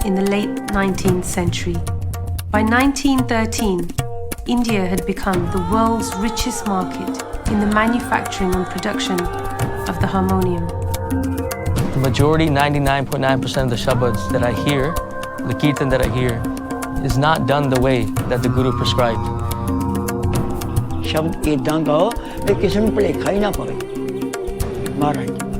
in the late 19th century. By 1913, India had become the world's richest market in the manufacturing and production of the harmonium. The majority, 99.9% of the shabads that I hear, the kirtan that I hear, is not done the way that the Guru prescribed. शब्द इदां गाओ कि किसी ਨੂੰ ਭੁਲੇਖਾ ਹੀ ਨਾ ਪਵੇ ਮਹਾਰਾਜ ਦੀ ਬਖਸ਼ਿਸ਼।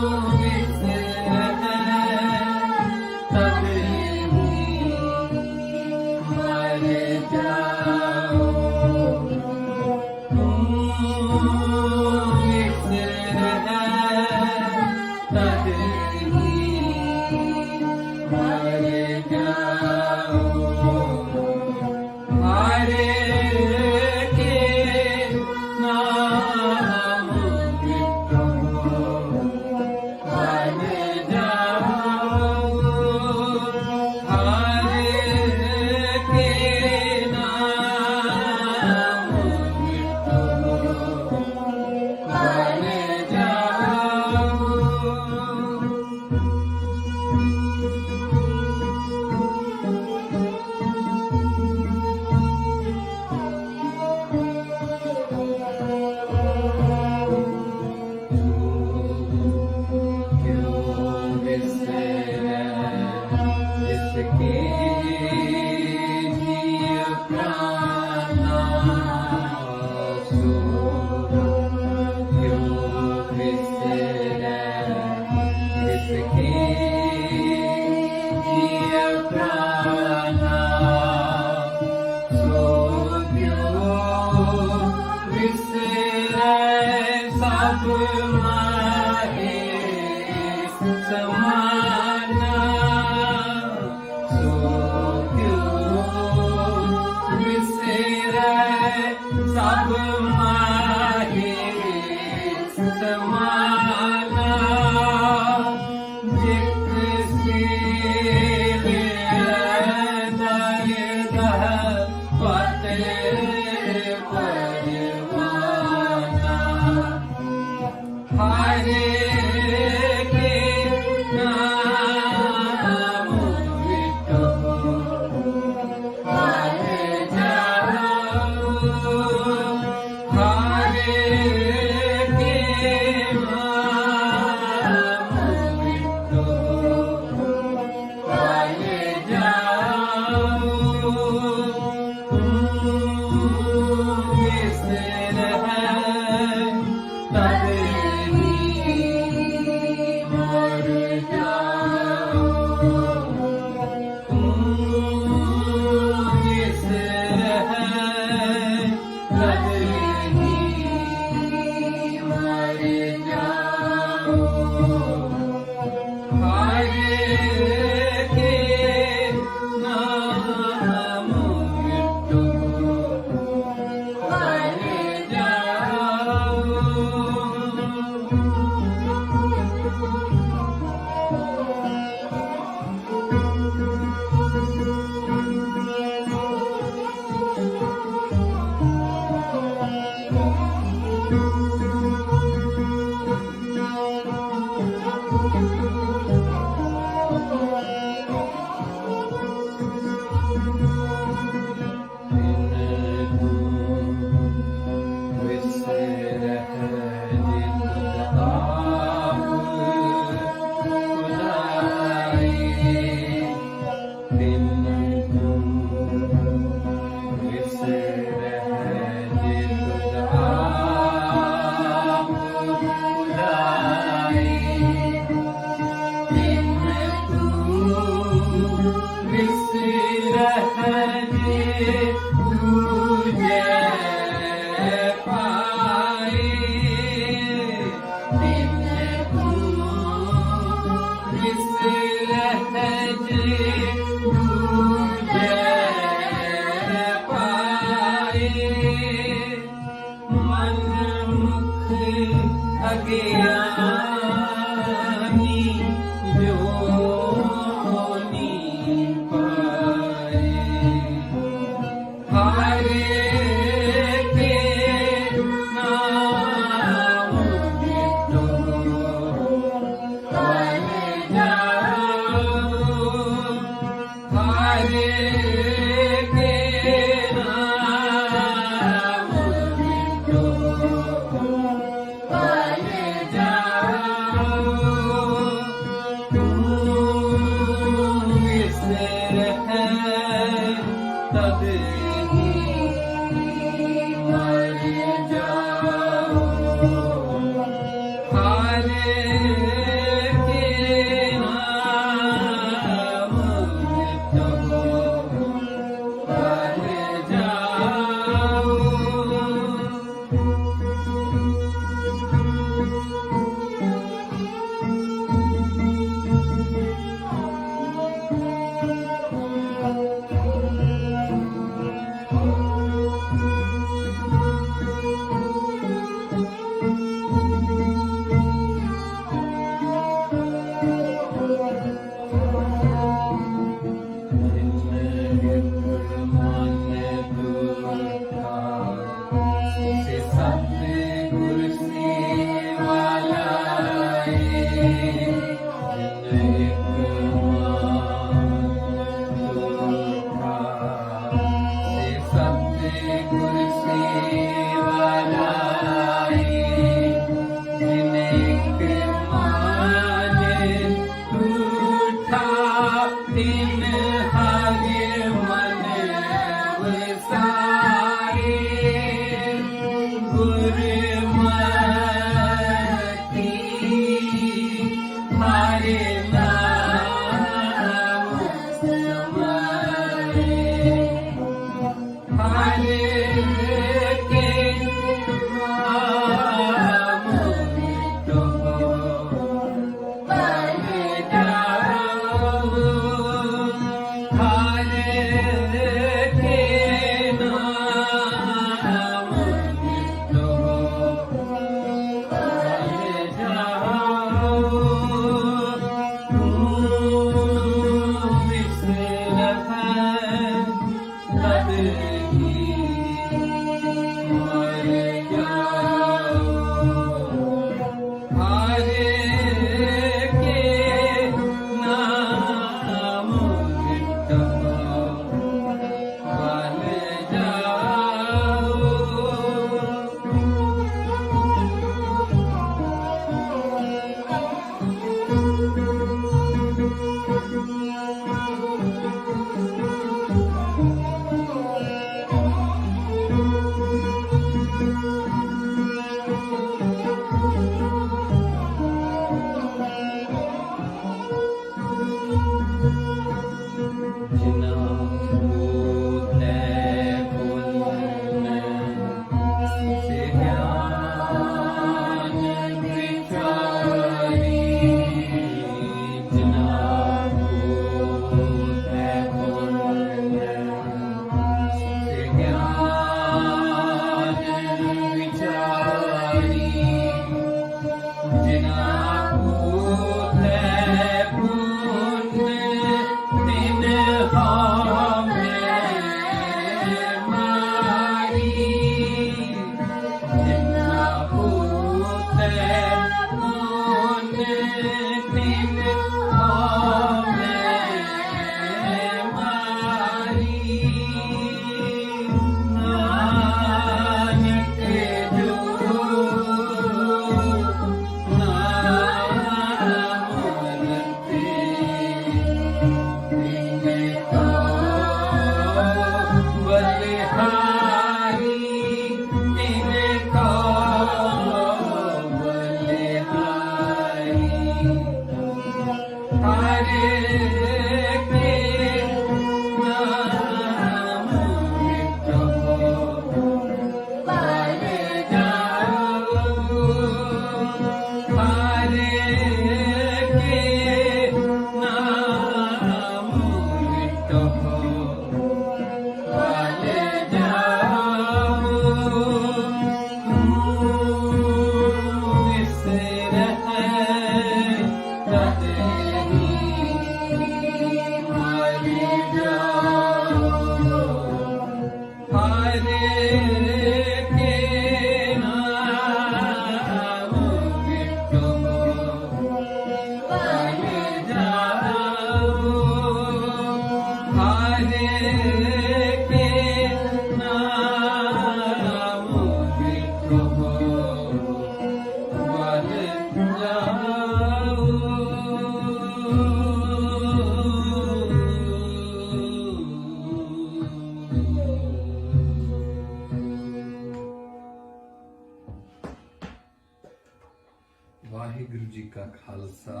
ਵਾਹਿਗੁਰੂ ਜੀ ਕਾ ਖਾਲਸਾ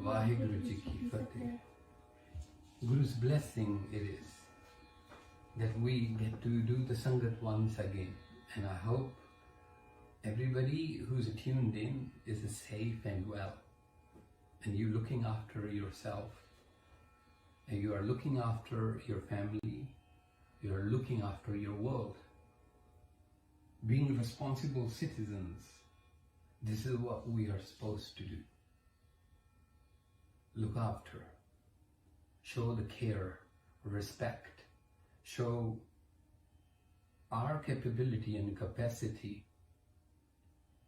ਵਾਹਿਗੁਰੂ ਜੀ ਕੀ ਫਤਿਹ. Guru's blessing it is that we get to do the Sangat once again, and I hope everybody who's tuned in is safe and well, and you're looking after yourself, and you are looking after your family, you are looking after your world. Being responsible citizens, this is what we are supposed to do. Look after, show the care, respect, show our capability and capacity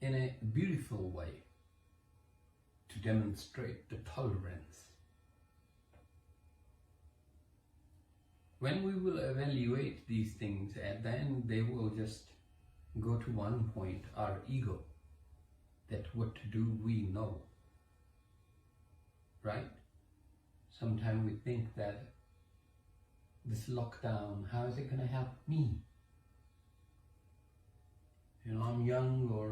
in a beautiful way to demonstrate the tolerance. When we will evaluate these things, and then they will just go to one point, our ego, that what to do we know, right? Sometimes we think that this lockdown, how is it going to help me? You know, I'm young, or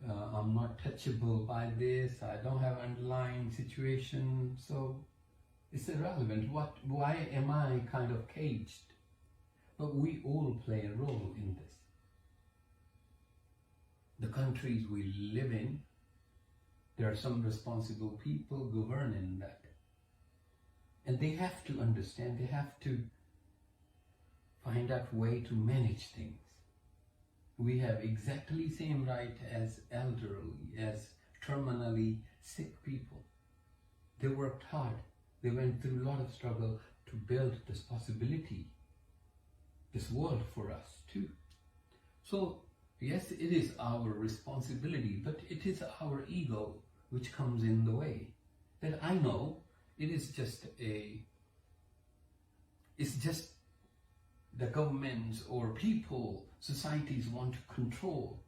I'm not touchable by this, I don't have underlying situation, so it's irrelevant. Why am I kind of caged? But we all play a role in this. The countries we live in, there are some responsible people governing that. And they have to understand, they have to find out way to manage things. We have exactly same right as elderly, as terminally sick people. They worked hard. They went through a lot of struggle to build this possibility, this world for us too. So yes, it is our responsibility, but it is our ego which comes in the way. That I know it is just it's just the governments or people, societies want to control.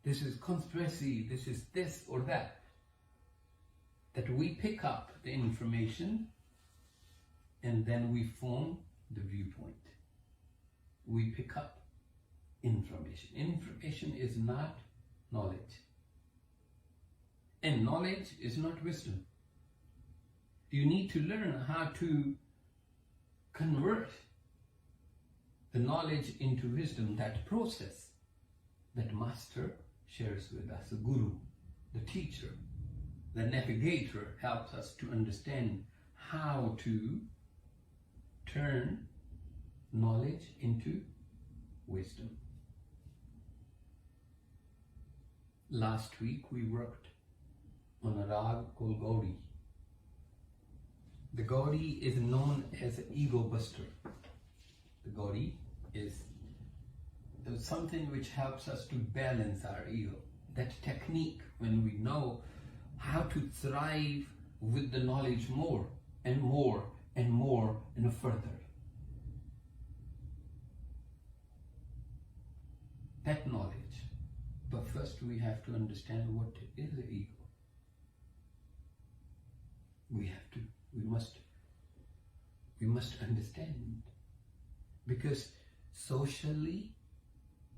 This is conspiracy, this is this or that. That we pick up the information and then we form the viewpoint. We pick up information. Information is not knowledge. And knowledge is not wisdom. You need to learn how to convert the knowledge into wisdom, that process that Master shares with us, the Guru, the teacher, the navigator helps us to understand how to turn knowledge into wisdom. Last week we worked on a rag called Gaudi. The Gaudi is known as an ego buster. The Gaudi is something which helps us to balance our ego. That technique, when we know how to thrive with the knowledge more and more and more and further. That knowledge. But first we have to understand what is the ego. We must understand. Because socially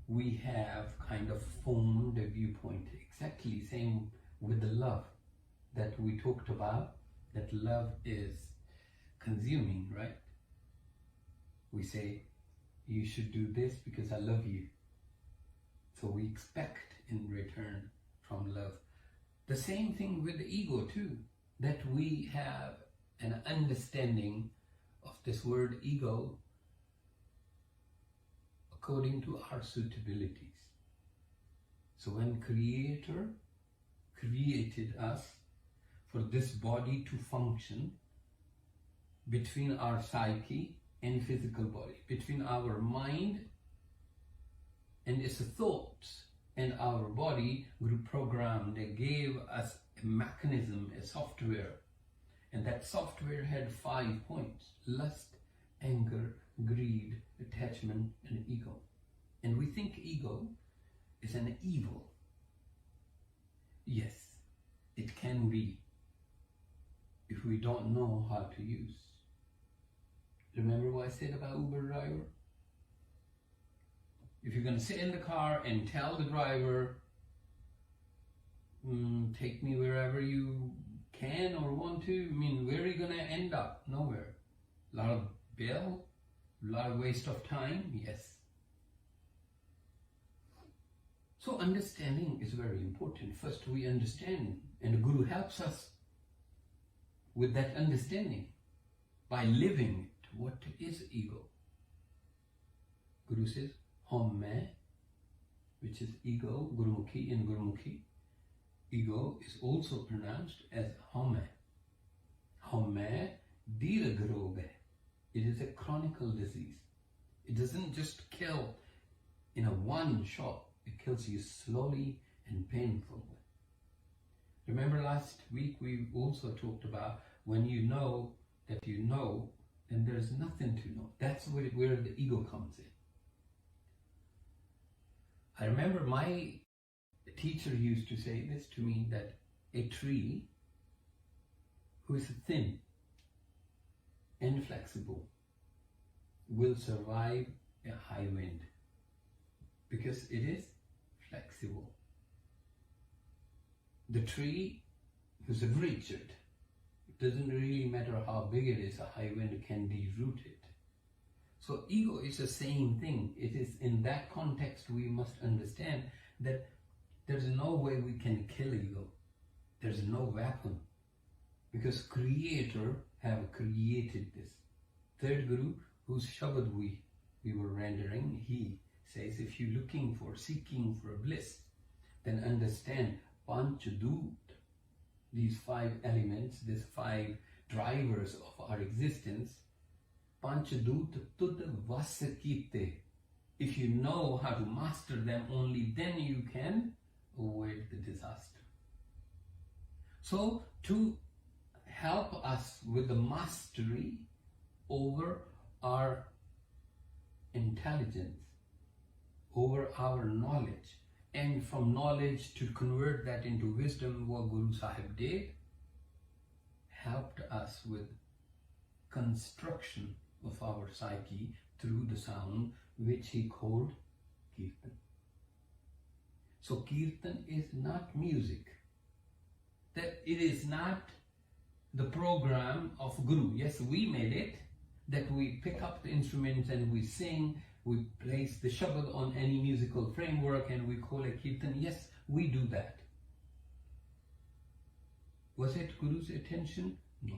we have kind of formed a viewpoint, exactly same with the love that we talked about, that love is consuming, right? We say, you should do this because I love you. So we expect in return from love. The same thing with the ego too, that we have an understanding of this word ego according to our suitabilities. So when Creator created us for this body to function between our psyche and physical body, between our mind And it's the thoughts and our body Guru programmed. They gave us a mechanism, a software. And that software had 5 points: lust, anger, greed, attachment, and ego. And we think ego is an evil. Yes, it can be if we don't know how to use. Remember what I said about Uber driver? If you're going to sit in the car and tell the driver, take me wherever you can or want to, where are you going to end up? Nowhere. A lot of bill, a lot of waste of time, yes. So understanding is very important. First we understand, and the Guru helps us with that understanding by living it. What is ego? Guru says, Hum Main, which is ego, Gurumukhi in Gurumukhi. Ego is also pronounced as Hum Main. Hum Main Dirgh Rog hai. It is a chronic disease. It doesn't just kill in a one shot. It kills you slowly and painfully. Remember last week we also talked about when you know that you know, then there's nothing to know. That's where the ego comes in. I remember my teacher used to say this to me, that a tree who is thin and flexible will survive a high wind because it is flexible. The tree who's rigid, it doesn't really matter how big it is, a high wind can deroot it. So ego is the same thing. It is in that context we must understand that there's no way we can kill ego. There's no weapon, because Creator have created this. Third Guru, whose Shabad we were rendering, he says, if you're seeking for bliss, then understand Panchadut, these 5 elements, these 5 drivers of our existence. Panchadut tud vas kite. If you know how to master them, only then you can avoid the disaster. So to help us with the mastery over our intelligence, over our knowledge, and from knowledge to convert that into wisdom, what Guru Sahib did, helped us with construction of our psyche through the sound, which he called Kirtan. So Kirtan is not music. That it is not the program of Guru. Yes, we made it, that we pick up the instruments and we sing, we place the Shabad on any musical framework and we call it Kirtan. Yes, we do that. Was it Guru's intention? No.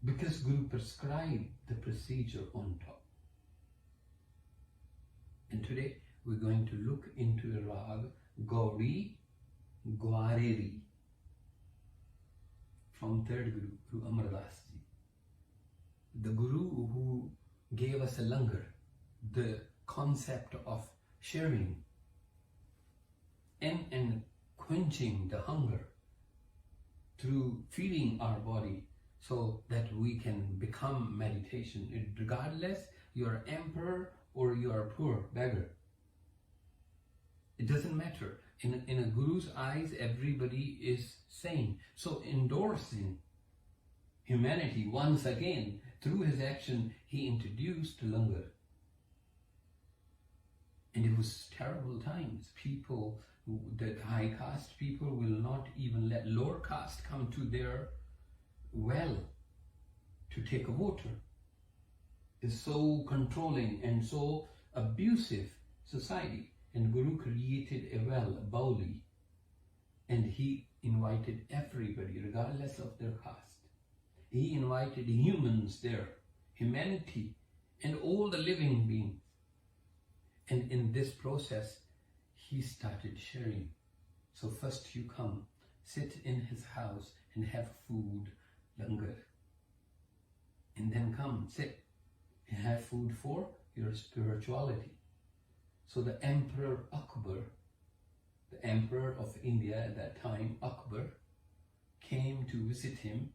Because Guru prescribed the procedure on top. And today we're going to look into the rag Gauri Gwareri from third Guru, Guru Amar Das Ji. The Guru who gave us a langar, the concept of sharing and quenching the hunger through feeding our body, so that we can become meditation, regardless you're emperor or you're a poor beggar. It doesn't matter. In a Guru's eyes, everybody is same. So endorsing humanity once again, through his action, he introduced langar. And it was terrible times. People, the high caste people will not even let lower caste come to their well to take a water. It's so controlling and so abusive society. And Guru created a well, a Bauli, and he invited everybody, regardless of their caste. He invited humans there, humanity, and all the living beings. And in this process, he started sharing. So first you come, sit in his house and have food, langar. And then come, sit and have food for your spirituality. So the Emperor Akbar, the Emperor of India at that time, Akbar, came to visit him.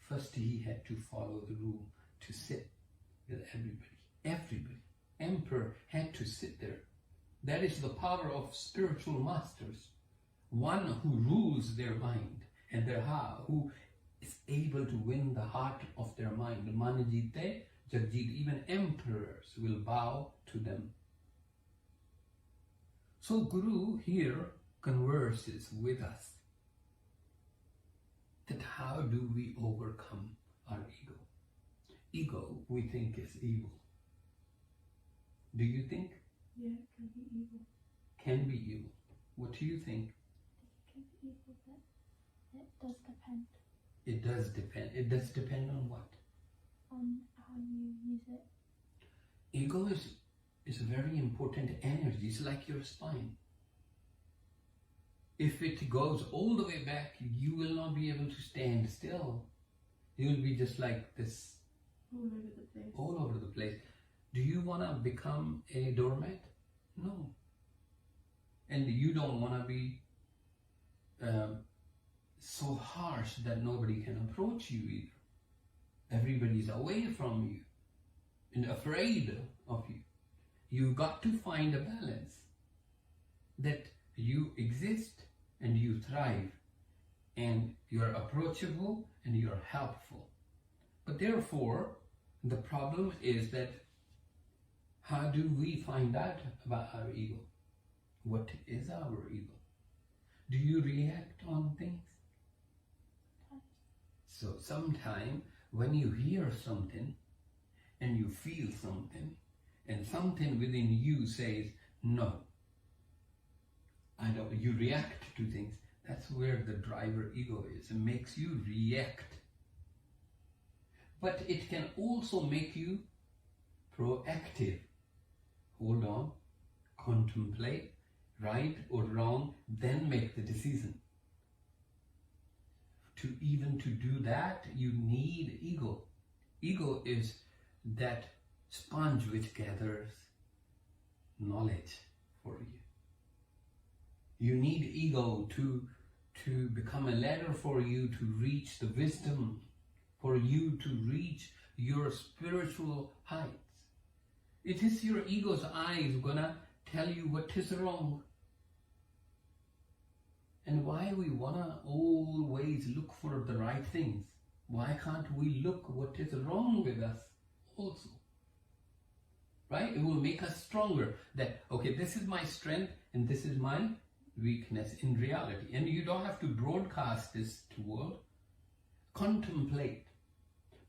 First he had to follow the rule to sit with everybody. Everybody. Emperor had to sit there. That is the power of spiritual masters. One who rules their mind and their heart, who is able to win the heart of their mind. Manjite, Jagjit, even emperors will bow to them. So Guru here converses with us that how do we overcome our ego? Ego we think is evil. Do you think? Yeah, it can be evil. Can be evil. What do you think? It can be evil, but it does depend It does depend. It does depend on what? on how you use it. Ego is a very important energy. It's like your spine. If it goes all the way back, you will not be able to stand still. You will be just like this, All over the place. all over the place. Do you want to become a doormat? No. And you don't want to be so harsh that nobody can approach you either. Everybody's away from you and afraid of you. You got to find a balance that you exist and you thrive and you're approachable and you're helpful. But therefore, the problem is that how do we find out about our ego? What is our ego? Do you react on things? So sometime when you hear something and you feel something and something within you says, no, I don't, you react to things. That's where the driver ego is. It makes you react. But it can also make you proactive. Hold on, contemplate, right or wrong, then make the decision. To do that, you need ego. Ego is that sponge which gathers knowledge for you. You need ego to become a ladder for you to reach the wisdom, for you to reach your spiritual heights. It is your ego's eyes gonna tell you what is wrong. And why we wanna always look for the right things? Why can't we look what is wrong with us also? Right? It will make us stronger. That, okay, this is my strength and this is my weakness in reality. And you don't have to broadcast this to the world. Contemplate.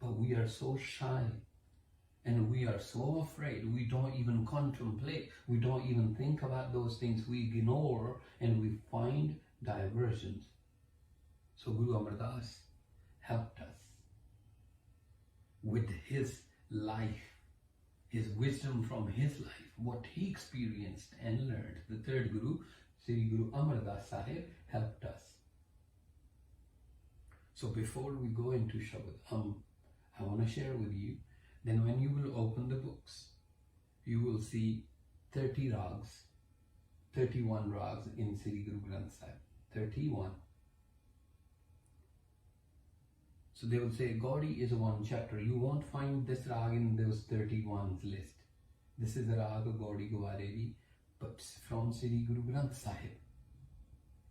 But we are so shy. And we are so afraid. We don't even contemplate. We don't even think about those things. We ignore and we find diversions. So Guru Amar Das helped us with his life, his wisdom from his life, what he experienced and learned. The third Guru, Sri Guru Amar Das Sahib, helped us. So before we go into Shabad, I want to share with you, then when you will open the books, you will see 30 rags, 31 rags in Sri Guru Granth Sahib. 31. So they will say Gaudi is one chapter. You won't find this rag in those 31's list. This is the rag of Gaudi Gawarevi, but from Sri Guru Granth Sahib.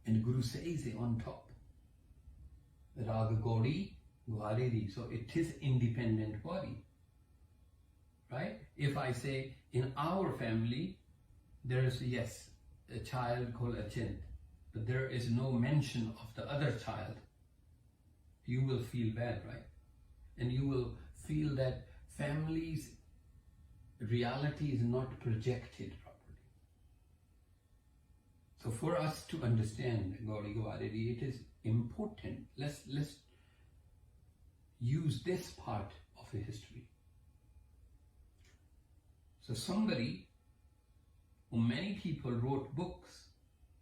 And Guru says it on top. Rag Gaudi Gawarevi. So it is independent body. Right? If I say in our family, there is, yes, a child called Achint, but there is no mention of the other child, you will feel bad, right? And you will feel that family's reality is not projected properly. So for us to understand Gaudi Gawadedi, it is important. Let's use this part of the history. So somebody, or many people wrote books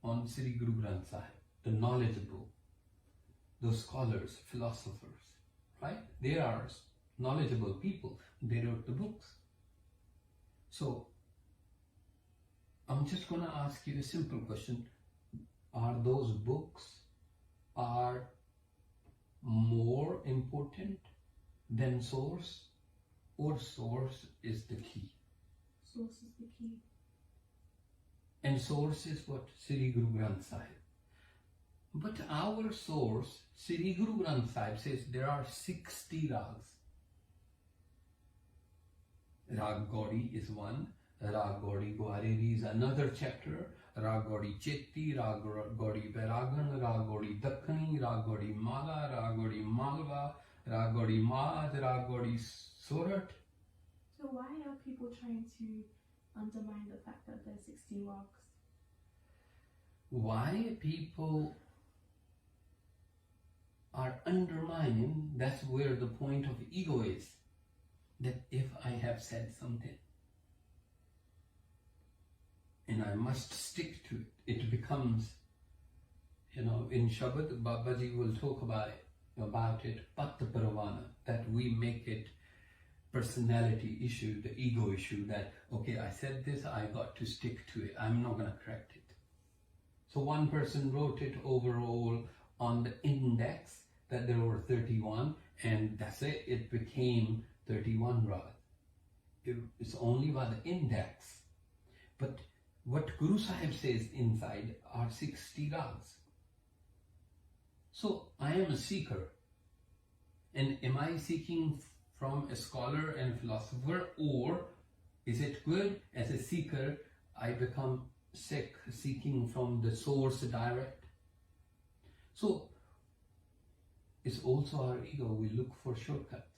on Sri Guru Granth Sahib, the knowledgeable, those scholars, philosophers, right? They are knowledgeable people. They wrote the books. So I'm just going to ask you a simple question. Are those books are more important than source, or source is the key? Source is the key. And source is what? Sri Guru Granth Sahib. But our source, Sri Guru Granth Sahib, says there are 60 rags. Rag Gaudi is one, Rag Gaudi Gwareri is another chapter, Rag Gaudi Chetti, Rag Gaudi Beragan, Rag Gaudi Dakkani, Rag Gaudi Mala, Rag Gaudi Malwa, Rag Gaudi Maad, Rag Gaudi Surat. So why are people trying to undermine the fact that there's 60 rags? Why people are undermining, that's where the point of ego is. That if I have said something and I must stick to it, it becomes, in Shabad, Babaji will talk about it, Pat Paravana, that we make it personality issue, the ego issue, that, okay, I said this, I got to stick to it, I'm not going to correct it. So one person wrote it overall on the index that there were 31, and that's it, it became 31 ragas. It's only by the index. But what Guru Sahib says inside are 60 ragas. So I am a seeker. And am I seeking from a scholar and philosopher, or is it good as a seeker I become Sikh, seeking from the source direct? So it's also our ego. We look for shortcuts.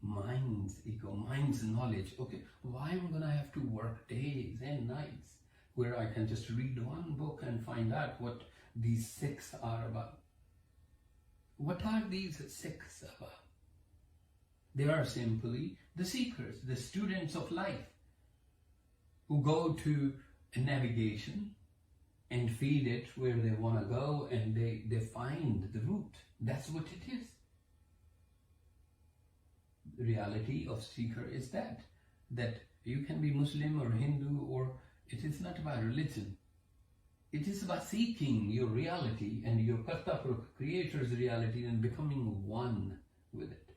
Mind's ego, mind's knowledge. Okay, why am I going to have to work days and nights where I can just read one book and find out what these Sikhs are about? What are these Sikhs about? They are simply the seekers, the students of life, who go to a navigation and feed it where they want to go, and they find the route. That's what it is. The reality of seeker is that you can be Muslim or Hindu, or it is not about religion. It is about seeking your reality and your Kartapura, Creator's reality, and becoming one with it.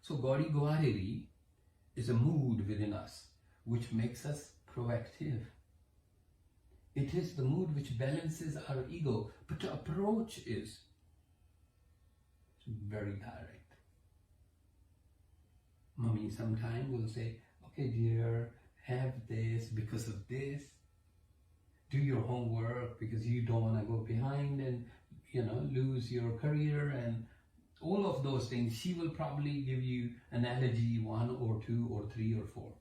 So Gaudi Gwareri is a mood within us which makes us proactive. It is the mood which balances our ego, but the approach is very direct. Mummy sometimes will say, okay dear, have this because of this. Do your homework because you don't want to go behind and lose your career, and all of those things. She will probably give you analogy 1 or 2 or 3 or 4.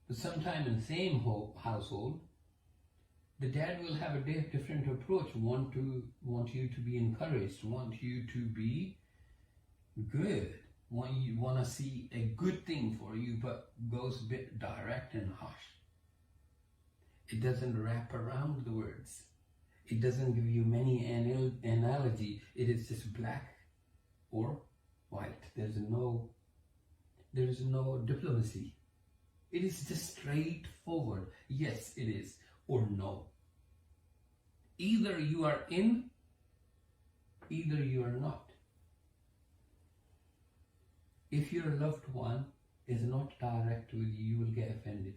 But sometime in the same household, the dad will have a different approach, want you to be encouraged, want you to be good, want to see a good thing for you, but goes a bit direct and harsh. It doesn't wrap around the words. It doesn't give you many analogy. It is just black or white. There is no diplomacy. It is just straightforward. Yes, it is, or no. Either you are in, either you are not. If your loved one is not direct with you, you will get offended.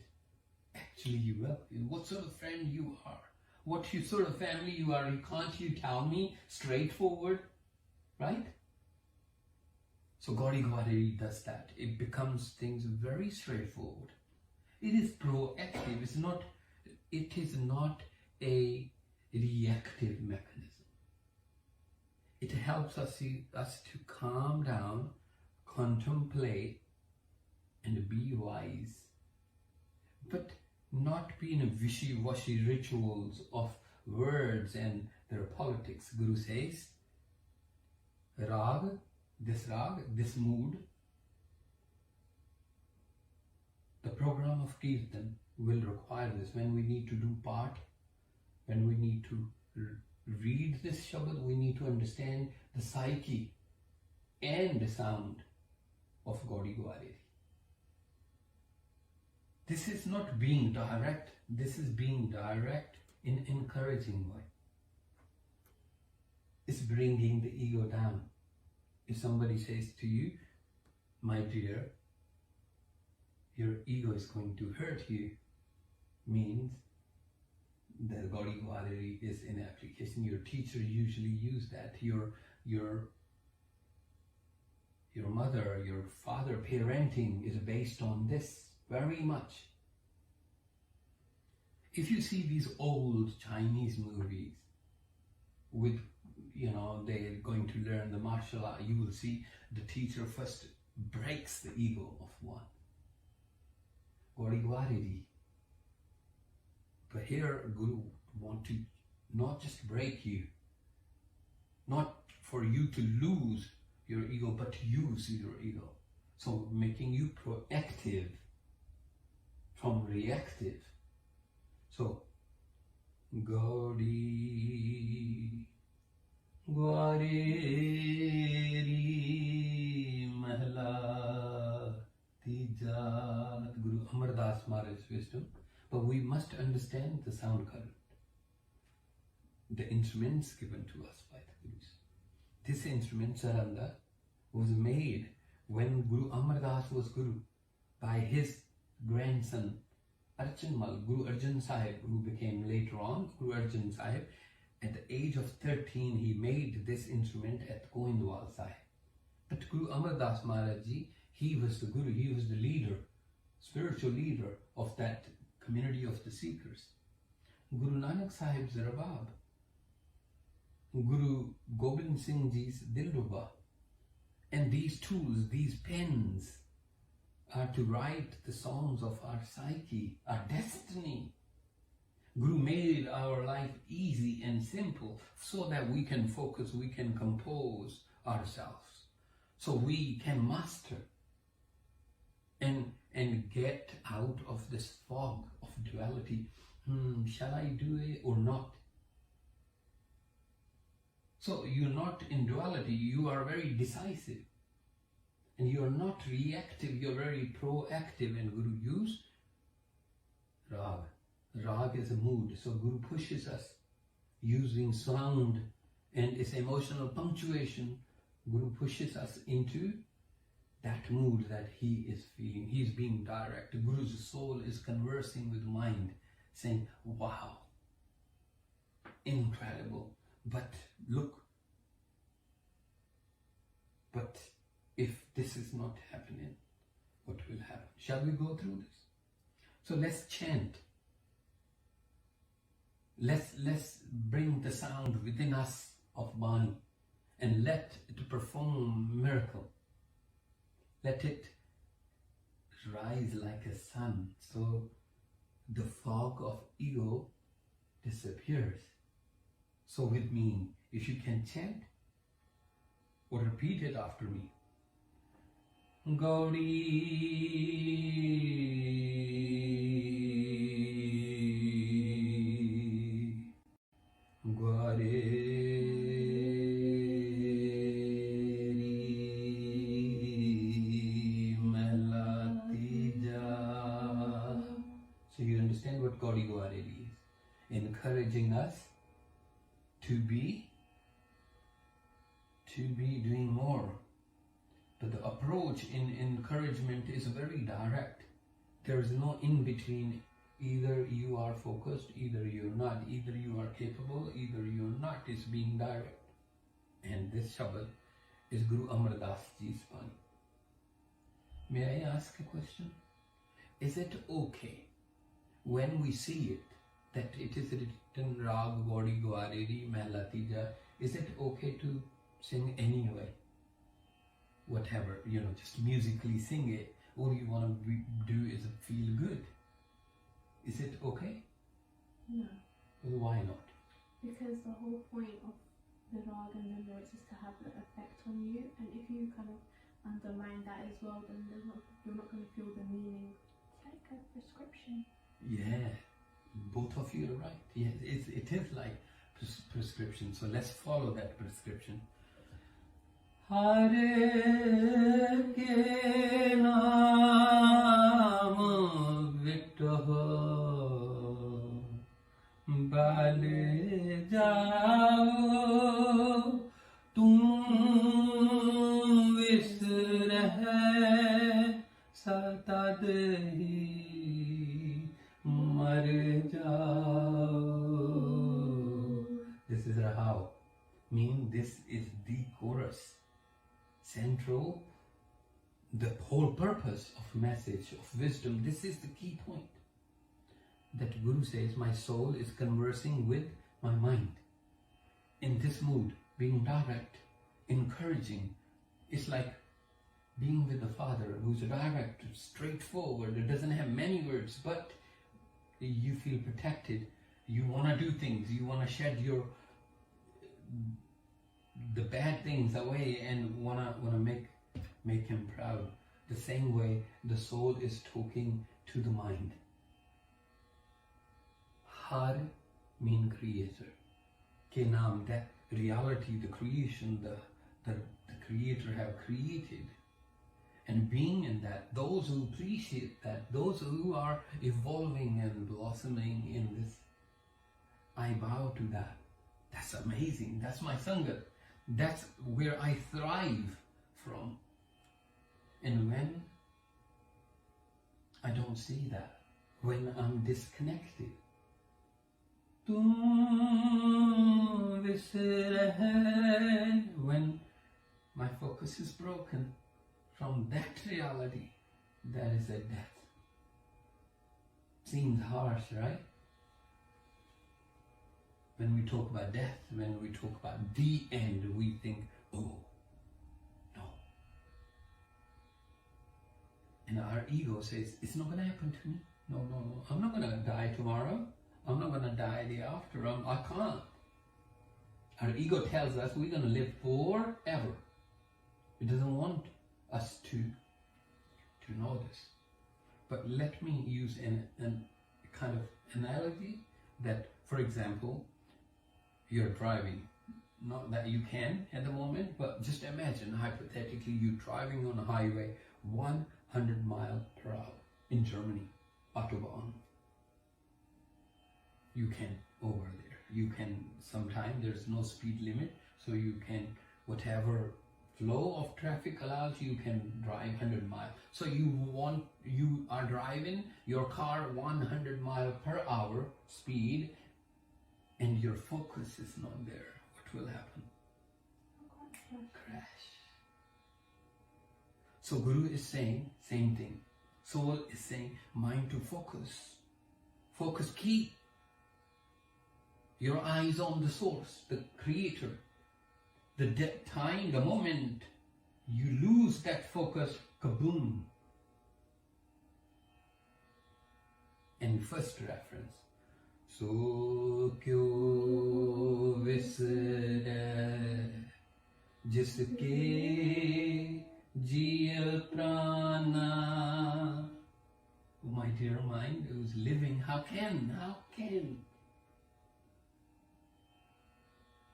Actually, you will. What sort of friend you are? What sort of family you are? Can't you tell me straightforward? Right? So Gaudi Gwareri does that. It becomes things very straightforward. It is proactive. It is not a reactive mechanism. It helps us to calm down, contemplate, and be wise, but not be in a wishy-washy rituals of words and their politics. Guru says, rag, this mood, the program of Kirtan will require this. When we need to do part, when we need to read this Shabad, we need to understand the psyche and the sound of Gaudi Gwareri. This is not being direct. This is being direct in encouraging way. It's bringing the ego down. If somebody says to you, my dear, your ego is going to hurt you, means the Gaudi quality is in application. Your teacher usually use that. Your mother, your father, parenting is based on this very much. If you see these old Chinese movies with, they're going to learn the martial art, you will see the teacher first breaks the ego of one. Gaudi. But here, Guru want to not just break you, not for you to lose your ego, but use your ego. So making you proactive from reactive. So, Gaudi, Gwareri Mahla Tijat, Guru Amar Das Maharaj's wisdom. But we must understand the sound current, the instruments given to us by the Gurus. This instrument, Saranda, was made when Guru Amar Das was Guru by his grandson, Archanmal, Guru Arjan Sahib, who became later on Guru Arjan Sahib. At the age of 13, he made this instrument at Goindwal Sahib. But Guru Amar Das Maharaj Ji, he was the Guru, he was the leader, spiritual leader of that community of the seekers. Guru Nanak Sahib's Rabab, Guru Gobind Singh Ji's Dilruba, and these tools, these pens, are to write the songs of our psyche, our destiny. Guru made our life easy and simple so that we can focus, we can compose ourselves, so we can master and get out of this fog of duality. Shall I do it or not? So you're not in duality, you are very decisive. And you are not reactive, you're very proactive. And Guru used Rag. Rag is a mood. So Guru pushes us using sound and its emotional punctuation. Guru pushes us into that mood that he is feeling. He's being direct. Guru's soul is conversing with mind, saying, wow, incredible. But look, but if this is not happening, what will happen? Shall we go through this? So let's chant. Let's bring the sound within us of Bani and let it perform miracle. Let it rise like a sun, so the fog of ego disappears. So with me, if you can chant or repeat it after me. Gauri Gwareri Mahla Tija. So you understand what Gaudi Gwareri is? Encouraging us to be doing more. But the approach in encouragement is very direct. There is no in between. Either you are focused, either you're not. Either you are capable, either you're not. It's being direct. And this Shabad is Guru Amar Das Ji's Bani. May I ask a question? Is it okay when we see it that it is written Rag Gaudi Gwareri Mahla Tija? Is it okay to sing anyway? Whatever, just musically sing it. All you want to do is feel good. Is it okay? No. Well, why not? Because the whole point of the rag and the notes is to have the effect on you, and if you kind of undermine that as well, then you're not going to feel the meaning. It's like a prescription. Yeah, both of you are right. Yes, it is like prescription. So let's follow that prescription. Hare ke naam विटहो बाल जाओ तुम विसर है सतद ही मर जाओ. This is Rahao. This is the chorus. Central, the whole purpose of message, of wisdom. This is the key point. That Guru says, my soul is conversing with my mind. In this mood, being direct, encouraging. It's like being with the Father who's direct, straightforward, it doesn't have many words, but you feel protected. You want to do things, you want to shed the bad things away and want to make him proud. The same way the soul is talking to the mind. Har mean creator. Ke naam, that reality, the creation, the creator have created. And being in that, those who appreciate that, those who are evolving and blossoming in this, I bow to that. That's amazing. That's my Sangat. That's where I thrive from. And when I don't see that, when I'm disconnected, when my focus is broken from that reality, that is a death. Seems harsh, right? When we talk about death, when we talk about the end, we think, oh, no. And our ego says, it's not going to happen to me. No. I'm not going to die tomorrow. I'm not going to die the after. I can't. Our ego tells us we're going to live forever. It doesn't want us to know this. But let me use a kind of analogy that, for example, you're driving. Not that you can at the moment, but just imagine hypothetically you driving on a highway 100 miles per hour in Germany, Autobahn. You can over there. You can, sometimes there's no speed limit, so you can, whatever flow of traffic allows, you can drive 100 miles. So you are driving your car 100 miles per hour speed, and your focus is not there. What will happen? Crash. So Guru is saying same thing. Soul is saying mind to focus. Focus key. Your eyes on the source, the creator. The time, the moment you lose that focus, kaboom. And first reference. So kyo visare jiske jiya prana. Oh, my dear mind, who's living, how can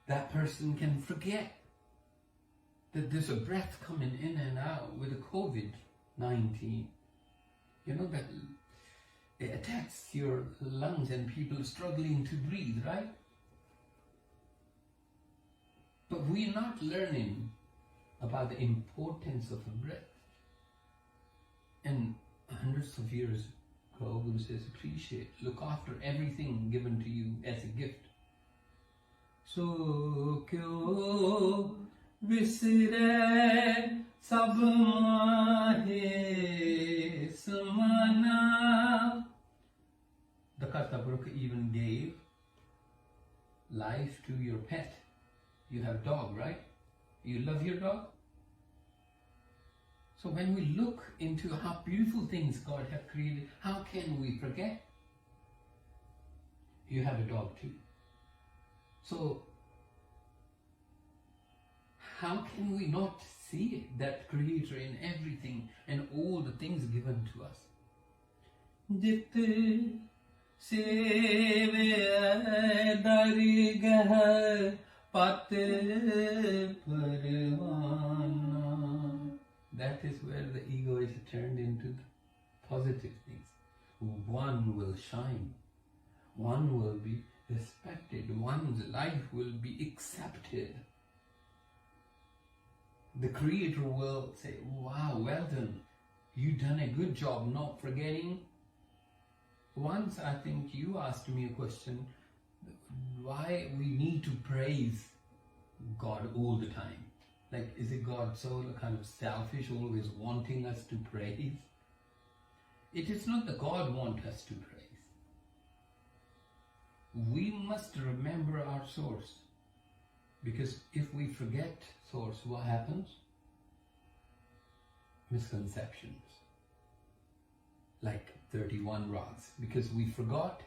that person can forget that there's a breath coming in and out with the COVID-19. You know that it attacks your lungs and people struggling to breathe, right? But we're not learning about the importance of a breath. And hundreds of years ago, Guru says, appreciate, look after everything given to you as a gift. So kyo visre sab mahe samana. The Kartapuruka even gave life to your pet. You have a dog, right? You love your dog? So when we look into how beautiful things God has created, how can we forget? You have a dog too. So how can we not see it, that creator in everything and all the things given to us? Jit seve dargah pat parwana. That is where the ego is turned into the positive things. one will shine, one will be respected, one's life will be accepted. The Creator will say, wow, well done, you done a good job. Not forgetting, once I think you asked me a question, why we need to praise God all the time. Like, is it God so kind of selfish, always wanting us to praise? It is not that God wants us to praise. We must remember our source. Because if we forget source, what happens? Misconceptions. Like 31 rags. Because we forgot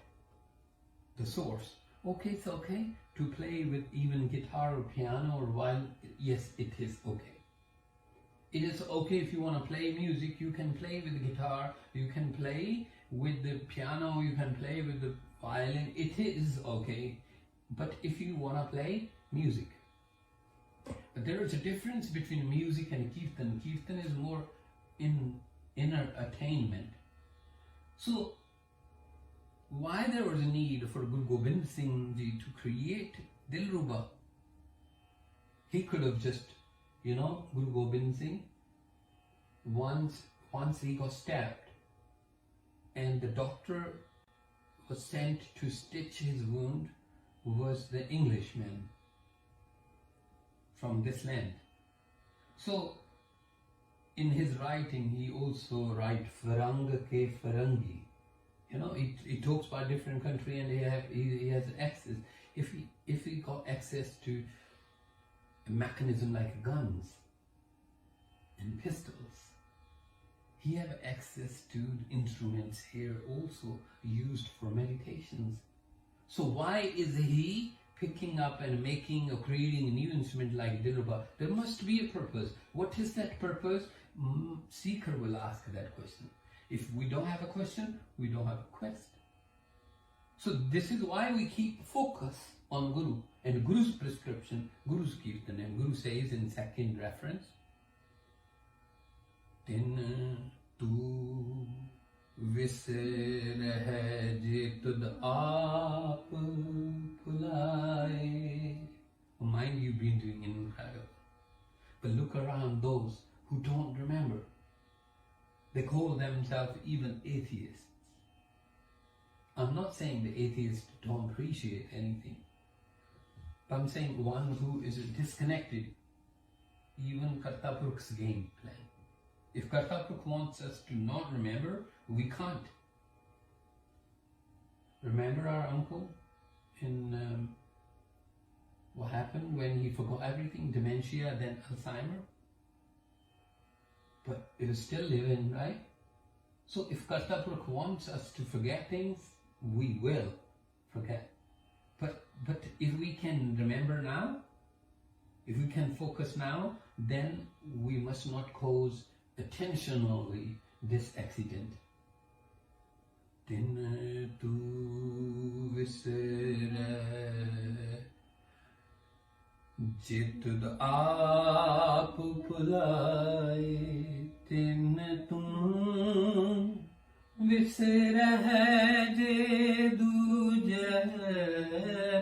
the source. Okay, it's okay to play with even guitar or piano or violin. Yes, it is okay. It is okay if you want to play music, you can play with the guitar, you can play with the piano, you can play with the violin. It is okay. But if you want to play music, but there is a difference between music and kirtan. Kirtan is more in inner attainment. So why there was a need for Guru Gobind Singh Ji to create Dilruba? He could have just, Guru Gobind Singh, once he got stabbed and the doctor was sent to stitch his wound was the Englishman from this land. So in his writing he also writes Farang ke Farangi. He talks about different country and he has access. If he got access to a mechanism like guns and pistols, he have access to instruments here also used for meditations. So why is he picking up and making or creating a new instrument like Dilruba? There must be a purpose. What is that purpose? Seeker will ask that question. If we don't have a question, we don't have a quest. So this is why we keep focus on Guru and Guru's prescription, Guru's Kirtan. And Guru says in second reference, Tin tu visir hai je tud aap pulaaye. Mind you've been doing incredible. But look around those who don't remember. They call themselves even atheists. I'm not saying the atheists don't appreciate anything, but I'm saying one who is disconnected, even Kartapuruk's game plan. If Kartapuruk wants us to not remember, we can't. Remember our uncle in what happened when he forgot everything, dementia, then Alzheimer? But it was still living, right? So if Kartapuruk wants us to forget things, we will forget. But if we can remember now, if we can focus now, then we must not cause intentionally this accident. Din tu visre Jit aap phulaaye, tin tum visr hai je duje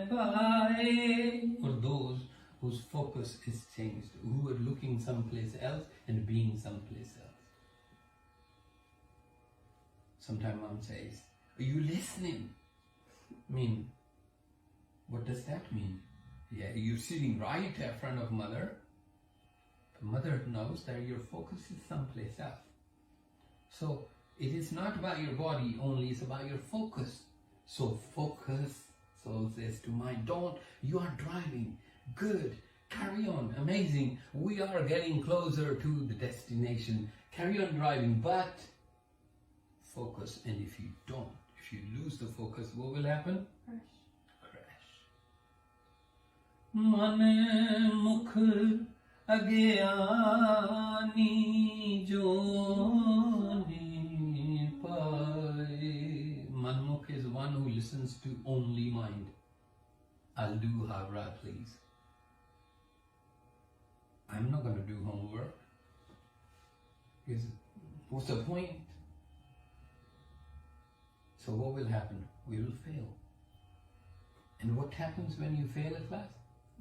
paaye. For those whose focus is changed, who are looking someplace else and being someplace else. Sometimes mom says, are you listening? What does that mean? Yeah, you're sitting right in front of mother. The mother knows that your focus is someplace else. So it is not about your body only, it's about your focus. So focus, soul says to mind, you are driving, good, carry on, amazing. We are getting closer to the destination. Carry on driving, but focus. And if you lose the focus, what will happen? Man mukh agyani jo ni paaye. Manmukh is one who listens to only mind. I'll do however I please. I'm not going to do homework. Because what's the point? So what will happen? We will fail. And what happens when you fail a class?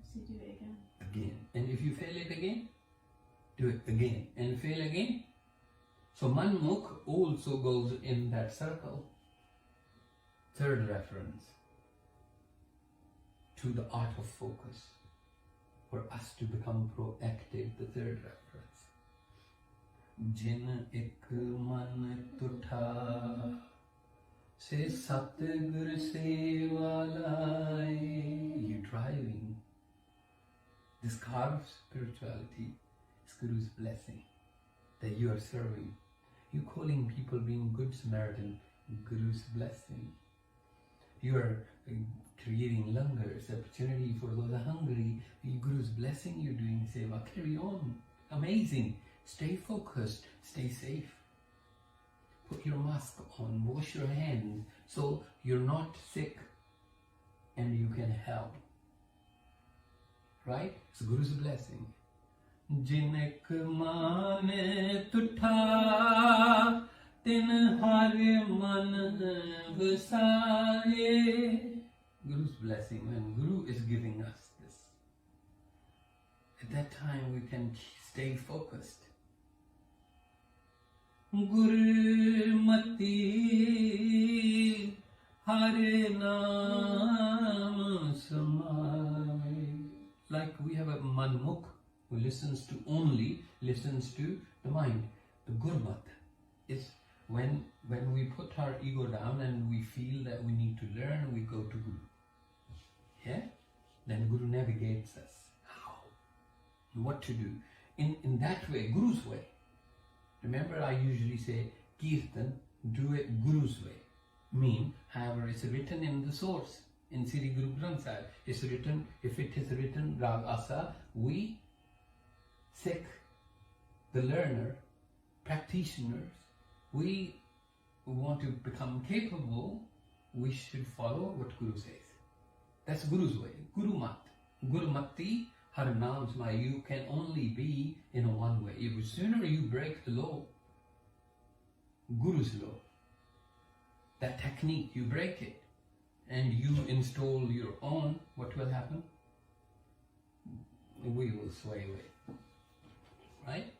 So do it again. Again. And if you fail it again, do it again and fail again. So manmukh also goes in that circle. Third reference to the art of focus. For us to become proactive, the third reference. Jin ek man tutha se satgur seva laye. You're driving. This car of spirituality is Guru's blessing that you are serving. You calling people being good Samaritan, Guru's blessing. You are creating langars, opportunity for those hungry. Guru's blessing, you're doing seva. Carry on. Amazing. Stay focused. Stay safe. Put your mask on. Wash your hands so you're not sick and you can help. Right? It's Guru's blessing. Jinek mane tutha tin hare man vasaye. Guru's blessing, when Guru is giving us this. At that time we can stay focused. Gurmati hare naam samay. Like we have a manmukh who listens to the mind. The gurmat is when we put our ego down and we feel that we need to learn, we go to Guru. Yeah? Then Guru navigates us. How? What to do. In that way, Guru's way. Remember, I usually say, Kirtan, do it Guru's way. However, it's written in the source. In Sri Guru Granth Sahib, it's written, if it is written Rag Asa, we, Sikh, the learner, practitioners, we want to become capable, we should follow what Guru says. That's Guru's way. Guru Mat. Guru Matti Har Naam Samay. You can only be in one way. The sooner you break the law, Guru's law, that technique, you break it, and you install your own, what will happen? We will sway away. Right?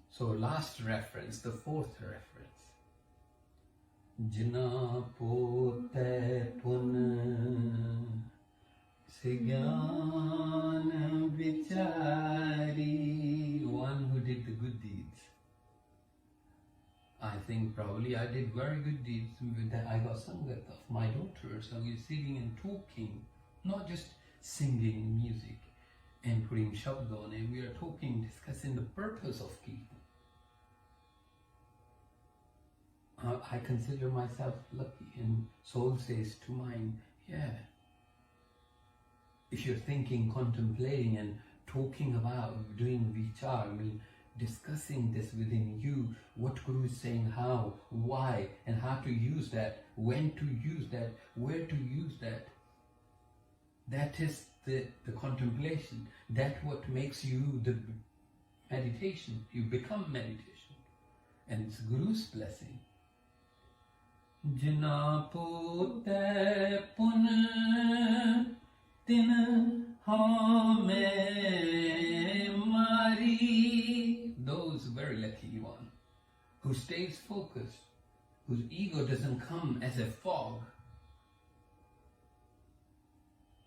So last reference, the fourth reference. Jina pote pun sigyan vichari. One who did the good deeds. I think probably I did very good deeds. I got Sangat of my daughters. I was sitting and talking, not just singing music and putting shabd on it. We are talking, discussing the purpose of Kirtan. I consider myself lucky, and soul says to mind, yeah. If you're thinking, contemplating and talking about doing vichar, discussing this within you, what Guru is saying, how, why, and how to use that, when to use that, where to use that. That is the contemplation. That's what makes you the meditation. You become meditation. And it's Guru's blessing. Jina pote pun tin hame mari. Those very lucky one who stays focused, whose ego doesn't come as a fog,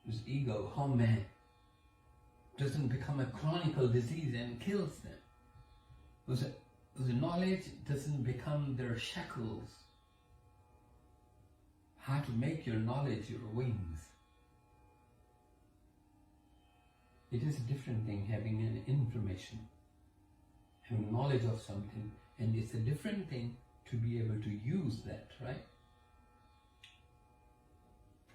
whose ego, hame, doesn't become a chronic disease and kills them, whose knowledge doesn't become their shackles. How to make your knowledge your wings. It is a different thing having an information, having knowledge of something, and it's a different thing to be able to use that, right?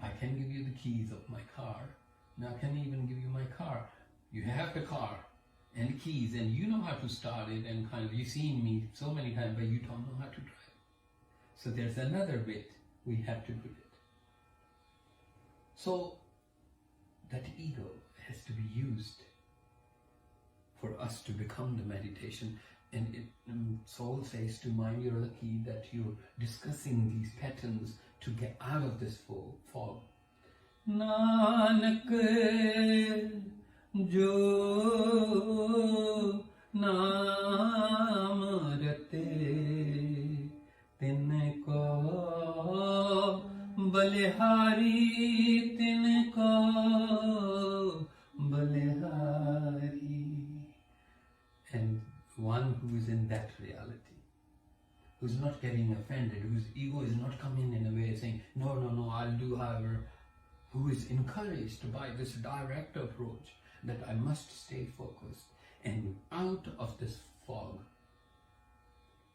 I can give you the keys of my car. Now I can even give you my car. You have the car and the keys, and you know how to start it, and you've seen me so many times, but you don't know how to drive. So there's another bit we have to put it. So that ego has to be used for us to become the meditation. And soul says to mind your lucky that you're discussing these patterns to get out of this fog. Nanak jo naam rate tinko balihari tinko balihari. And one who is in that reality, who's not getting offended, whose ego is not coming in a way saying, no, no, no, I'll do however, who is encouraged by this direct approach that I must stay focused. And out of this fog,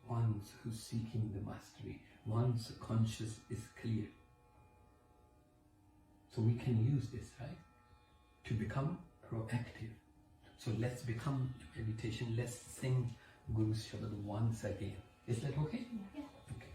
one's who's seeking the mastery, one's conscious is clear. So we can use this, right, to become proactive. So let's become meditation. Let's sing Guru's Shabad once again. Is that okay? Yeah. Okay.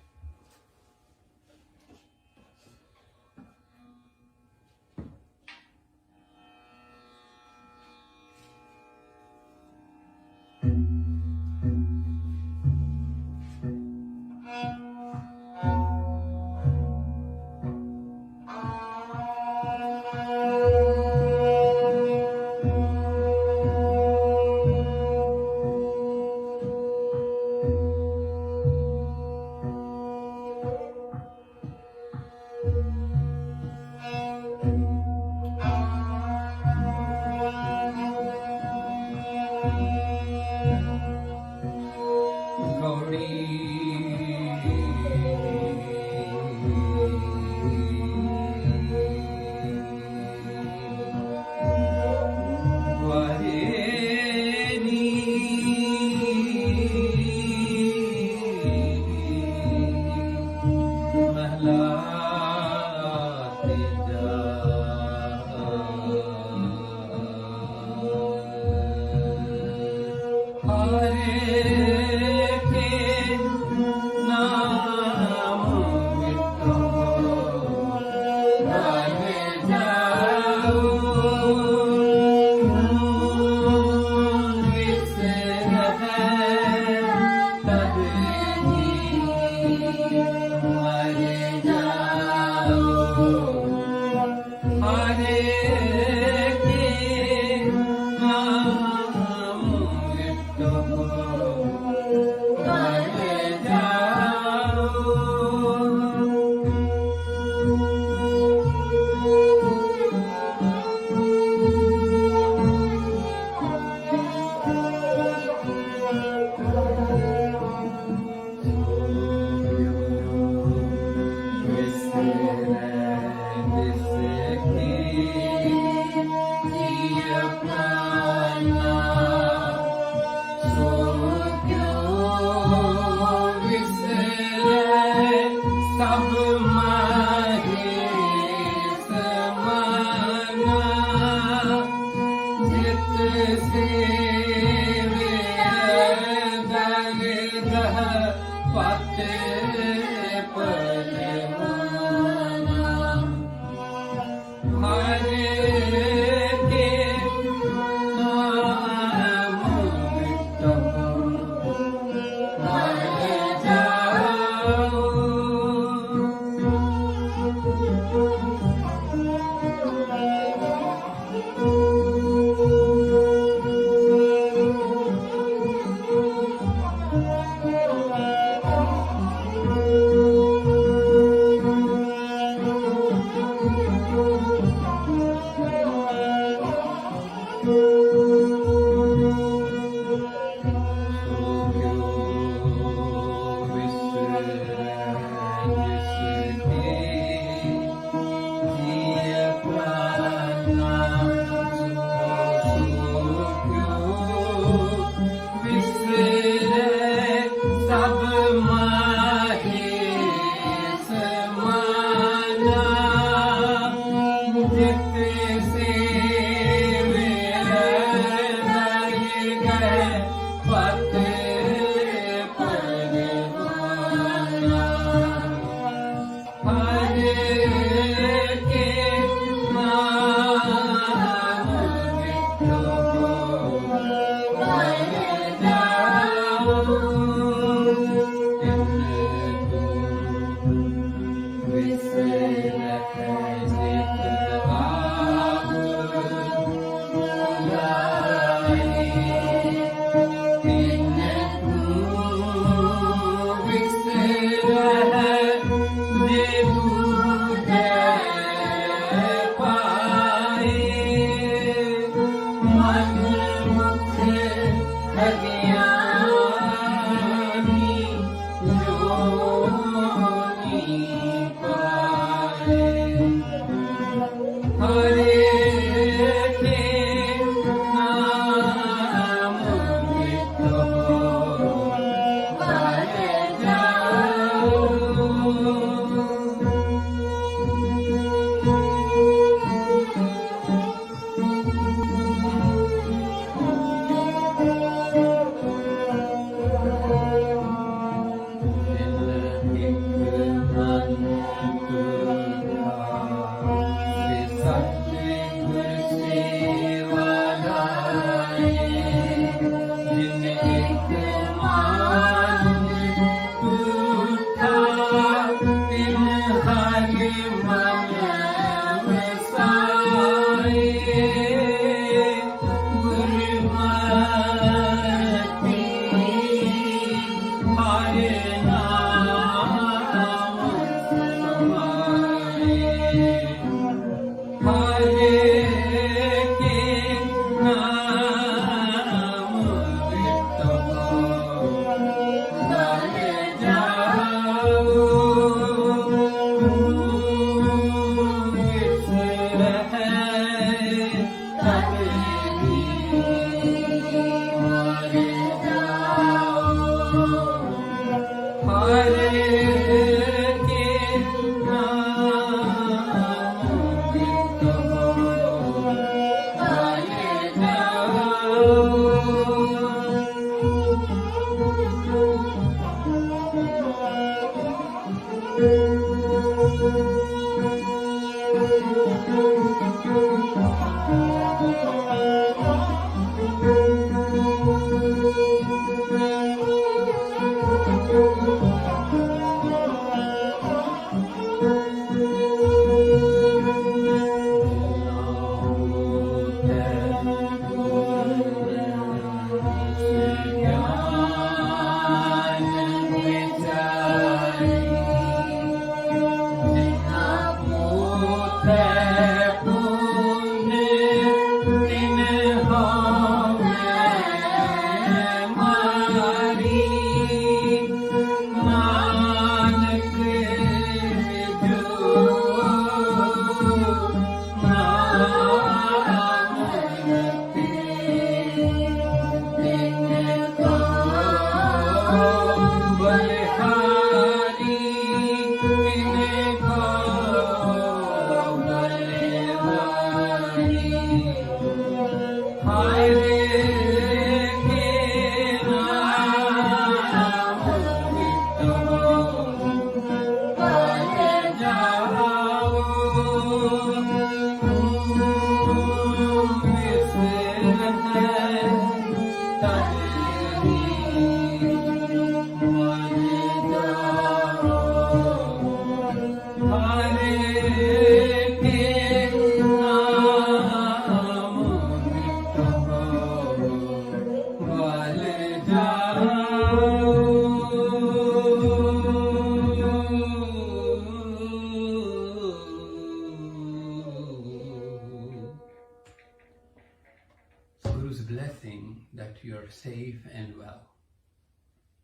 Guru's blessing that you're safe and well.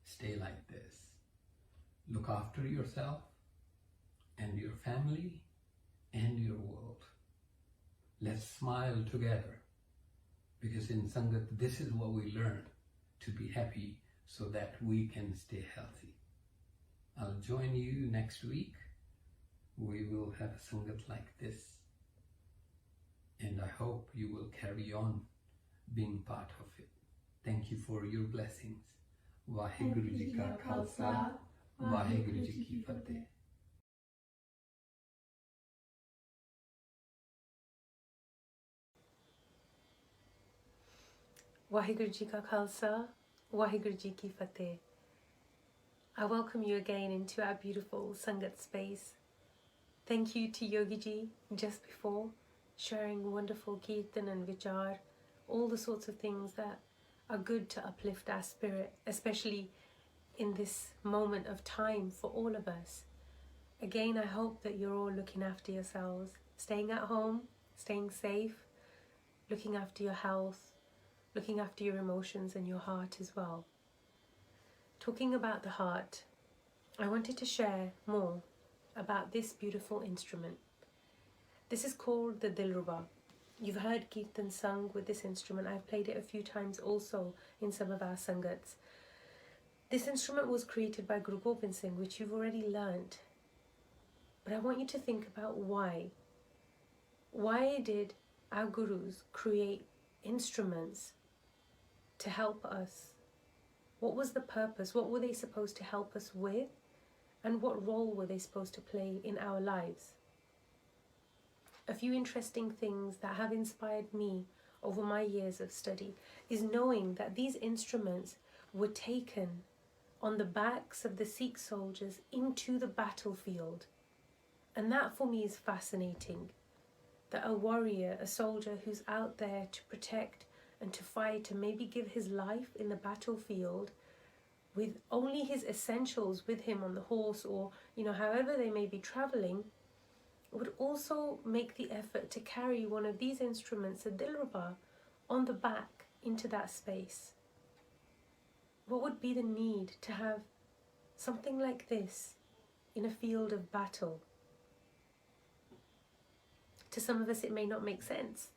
Stay like this. Look after yourself and your family and your world. Let's smile together, because in Sangat, this is what we learn, to be happy so that we can stay healthy. I'll join you next week. We will have a Sangat like this, and I hope you will carry on being part of it. Thank you for your blessings. Vaheguru Ji Ka Khalsa, Vaheguru Ji Ki Fateh. Waheguru Ji Ka Khalsa, Waheguru Ji Ki Fateh. I welcome you again into our beautiful Sangat space. Thank you to Yogi Ji just before, sharing wonderful kirtan and vichar, all the sorts of things that are good to uplift our spirit, especially in this moment of time for all of us. Again, I hope that you're all looking after yourselves, staying at home, staying safe, looking after your health, looking after your emotions and your heart as well. Talking about the heart, I wanted to share more about this beautiful instrument. This is called the Dilruba. You've heard Kirtan sung with this instrument. I've played it a few times also in some of our Sangats. This instrument was created by Guru Gobind Singh, which you've already learnt. But I want you to think about why. Why did our Gurus create instruments to help us? What was the purpose? What were they supposed to help us with? And what role were they supposed to play in our lives? A few interesting things that have inspired me over my years of study is knowing that these instruments were taken on the backs of the Sikh soldiers into the battlefield. And that for me is fascinating. That a warrior, a soldier who's out there to protect and to fight and maybe give his life in the battlefield with only his essentials with him on the horse, or however they may be traveling, would also make the effort to carry one of these instruments, a dilruba, on the back into that space. What would be the need to have something like this in a field of battle? To some of us it may not make sense,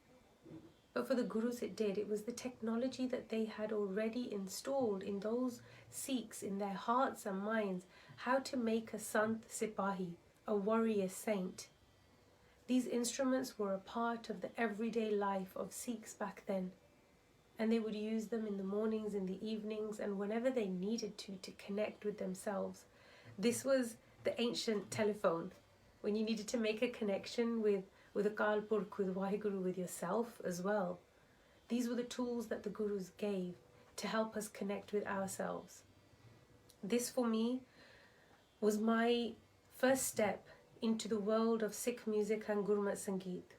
but for the Gurus it did. It was the technology that they had already installed in those Sikhs, in their hearts and minds, how to make a Sant Sipahi, a warrior saint. These instruments were a part of the everyday life of Sikhs back then, and they would use them in the mornings, in the evenings, and whenever they needed to connect with themselves. This was the ancient telephone, when you needed to make a connection with Akal Purkh, with Waheguru, with yourself as well. These were the tools that the Gurus gave to help us connect with ourselves. This for me was my first step into the world of Sikh music and Gurmat Sangeet.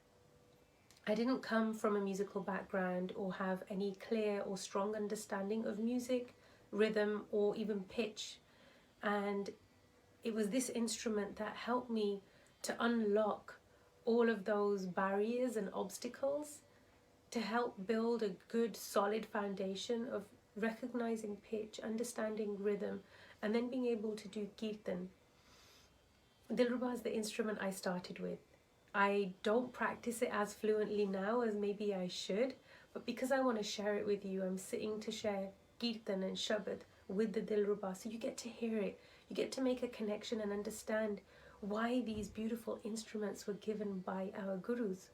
I didn't come from a musical background or have any clear or strong understanding of music, rhythm, or even pitch. And it was this instrument that helped me to unlock all of those barriers and obstacles, to help build a good solid foundation of recognizing pitch, understanding rhythm, and then being able to do kirtan. Dilruba is the instrument I started with. I don't practice it as fluently now as maybe I should, but because I want to share it with you, I'm sitting to share kirtan and shabad with the Dilruba, so you get to hear it, you get to make a connection and understand why these beautiful instruments were given by our Gurus.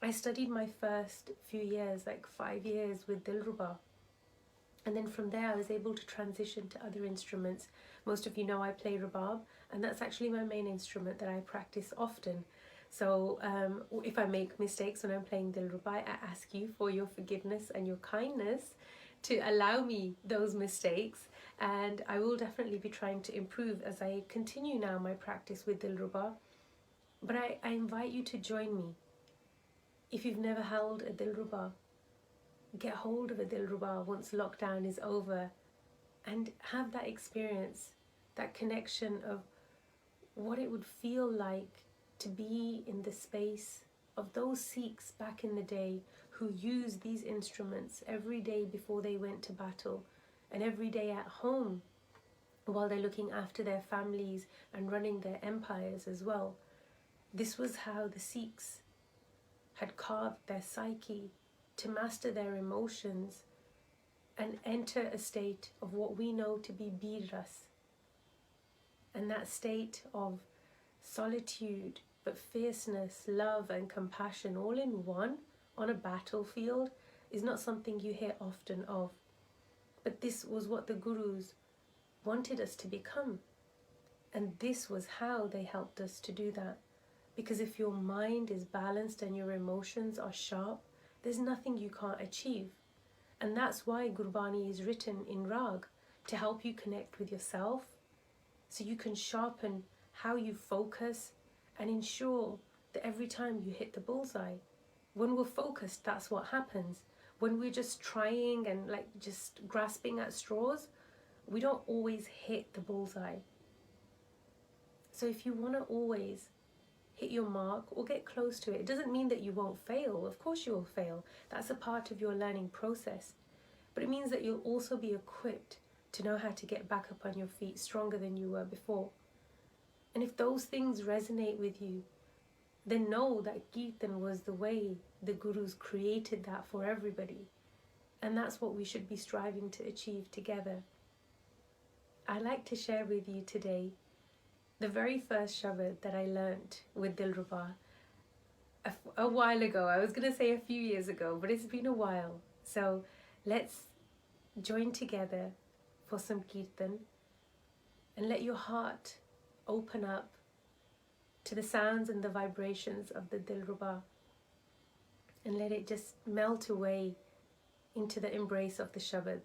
I studied my first few years, like 5 years, with Dilruba. And then from there I was able to transition to other instruments. Most of you know I play rabab, and that's actually my main instrument that I practice often. So if I make mistakes when I'm playing Dilruba, I ask you for your forgiveness and your kindness to allow me those mistakes, and I will definitely be trying to improve as I continue now my practice with Dilruba. But I invite you to join me. If you've never held a Dilruba, get hold of a Dilruba once lockdown is over and have that experience, that connection of what it would feel like to be in the space of those Sikhs back in the day who used these instruments every day before they went to battle, and every day at home while they're looking after their families and running their empires as well. This was how the Sikhs had carved their psyche to master their emotions and enter a state of what we know to be birras. And that state of solitude, but fierceness, love and compassion all in one on a battlefield is not something you hear often of. But this was what the Gurus wanted us to become. And this was how they helped us to do that. Because if your mind is balanced and your emotions are sharp, there's nothing you can't achieve. And that's why Gurbani is written in Rag, to help you connect with yourself, so you can sharpen how you focus and ensure that every time you hit the bullseye. When we're focused, that's what happens. When we're just trying and just grasping at straws, we don't always hit the bullseye. So if you want to always hit your mark or get close to it. It doesn't mean that you won't fail. Of course you will fail. That's a part of your learning process. But it means that you'll also be equipped to know how to get back up on your feet stronger than you were before. And if those things resonate with you, then know that Kirtan was the way. The Gurus created that for everybody. And that's what we should be striving to achieve together. I'd like to share with you today the very first Shabad that I learnt with Dilruba a while ago. I was going to say a few years ago, but it's been a while. So let's join together for some Kirtan and let your heart open up to the sounds and the vibrations of the Dilruba and let it just melt away into the embrace of the Shabad.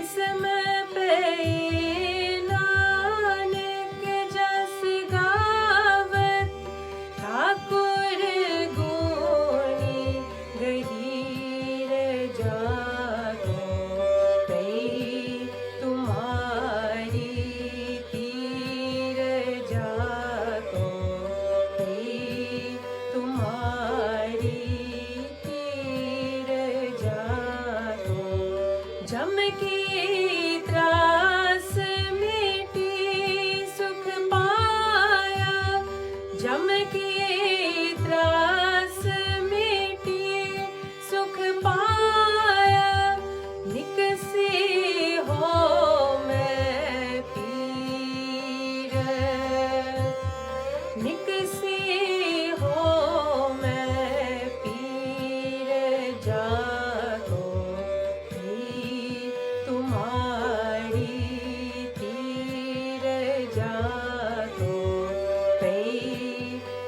किस्म पे नानक जस गावत ठाकुर गुणी गहीर जातो कई तुम्हारी तीर जातो कई तुम्हारी तीर जातो जम की त्रास मिटी सुख पाया जम की त्रास मिटी सुख पाया निकसी हो मैं पीर निकसी हो मैं पीर जातो कई तुम्हारी तीर जातो कई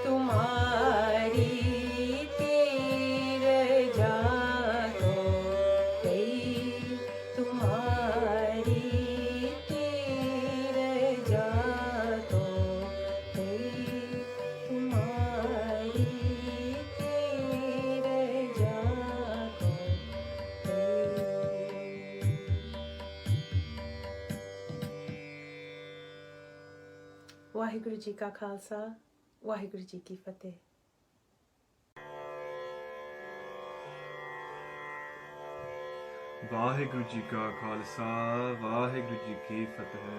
तुम्हारी तीर जातो कई तुम्हारी तीर जातो कई तुम्हारी तीर जातो वाहिगुरु जी का खालसा वाहिगुरु जी की फतेह। वाहिगुरु जी का खालसा वाहिगुरु जी की फतेह।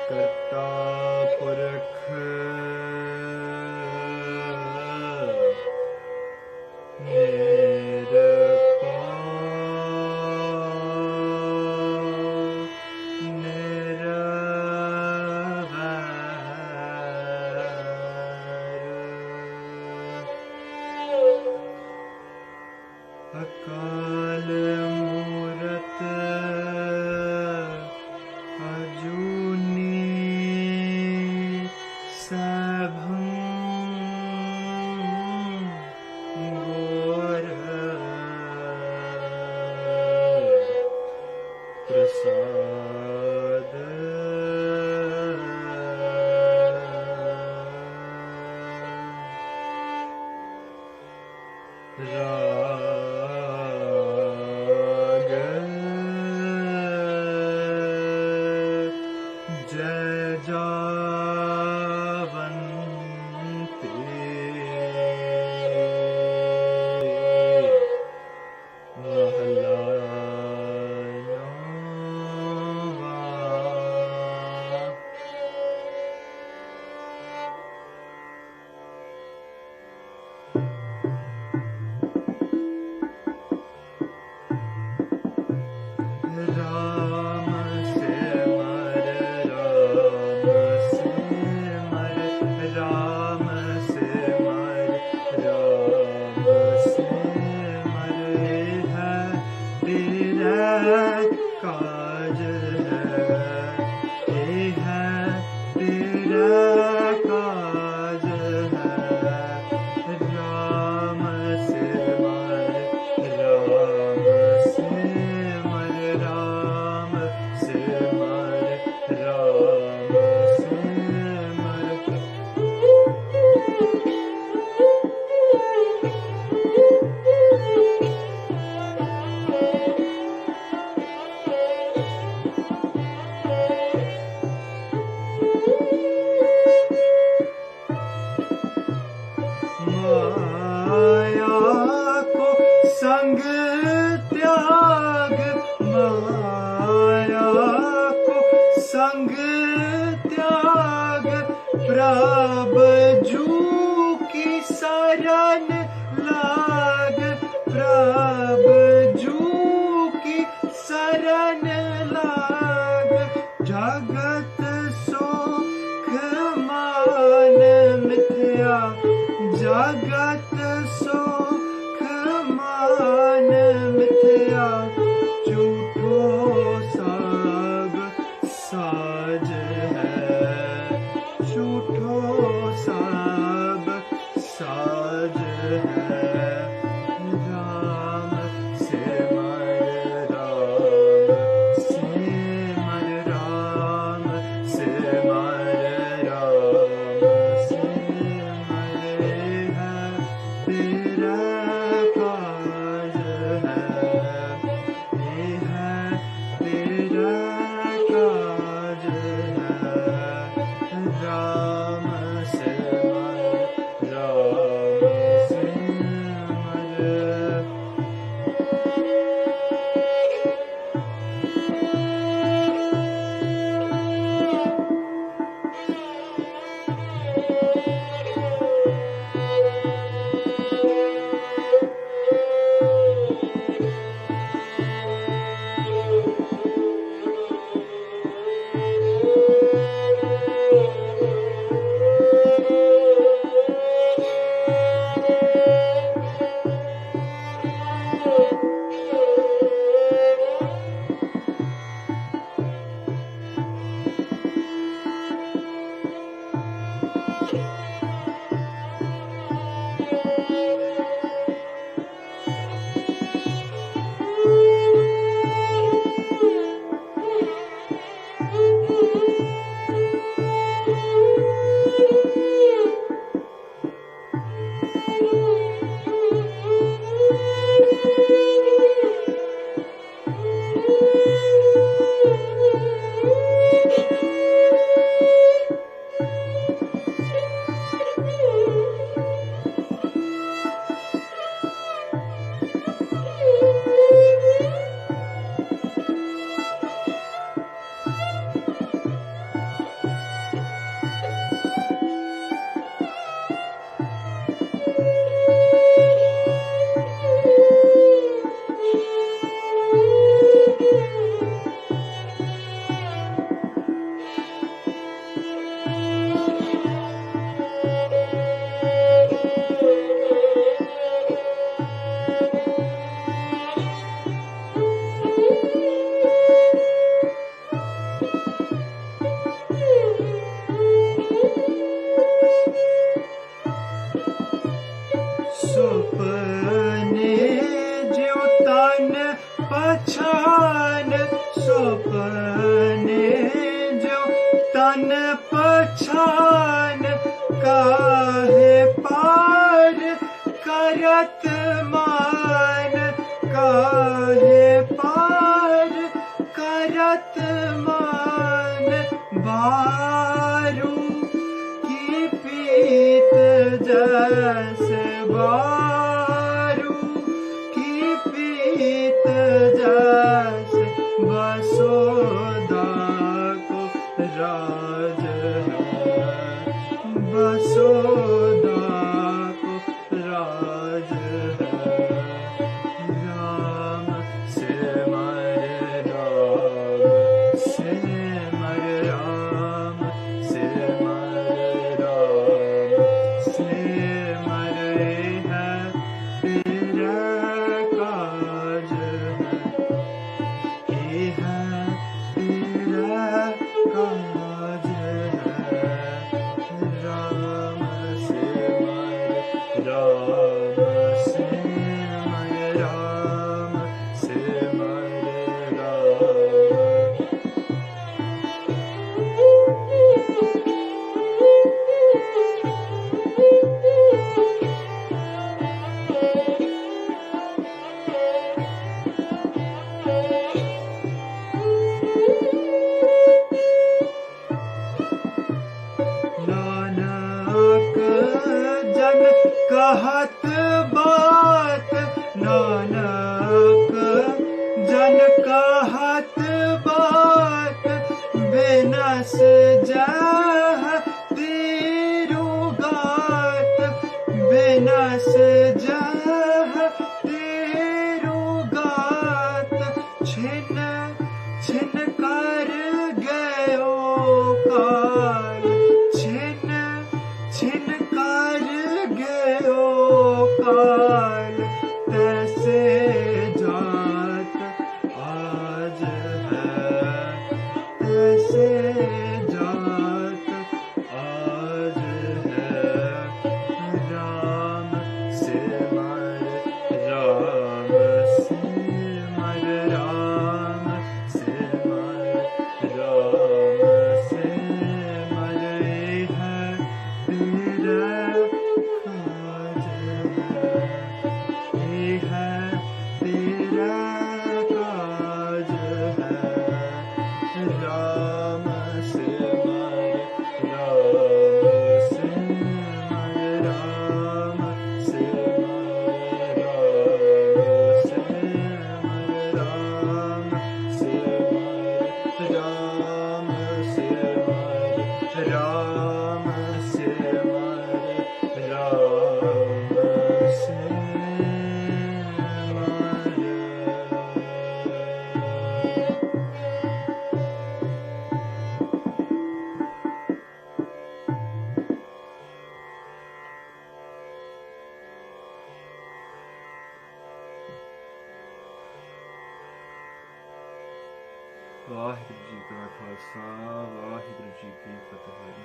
करता पुरख अकाल मूरत अजूनी सभं गोर प्रसाद राग जय जावन्ते महला राम से मर राम से मर राम से मर है तेरा काज है तेरा काज है राम से मर राम से मर राम से मर राम से मर माया को संग त्याग माया को संग त्याग प्रभु की शरण लाग प्रभु की शरण लाग जगत सुख मान मिथ्या जगत सुख मान मिथ्या झूठो सब साज है झूठो सब साज है राम से मर राम से मर राम से मर राम से मर है तेरा काज है पहचान सपने जो तन पहचान काहे पार करत मान काहे पार करत मान बारू की पीत जैसे बारू की पीत जैसे बसोदा को राज है बसोदा को राज है राम से मर राम से मर राम से मर राम से मर है तेरा काज है तेरा काज है राम से मर राम से मर राम से मर राम नानक जन कहत बात नानक जन कहत बात बिनस जह तेरू गात बिनस जह तेरू गात छिन छिन कर गयो काल छिन छिन कर गयो काल तैसे जात आज है तैसे जात आज है राम से मर राम से मर राम से मर राम से मर है तेरा काज है तेरा काज है राम से मर राम से मर राम से मर राम से मर राम से मर राम से मर राम से मर राम से वाहिगुरु जी का खालसा वाहिगुरु जी की फतेह।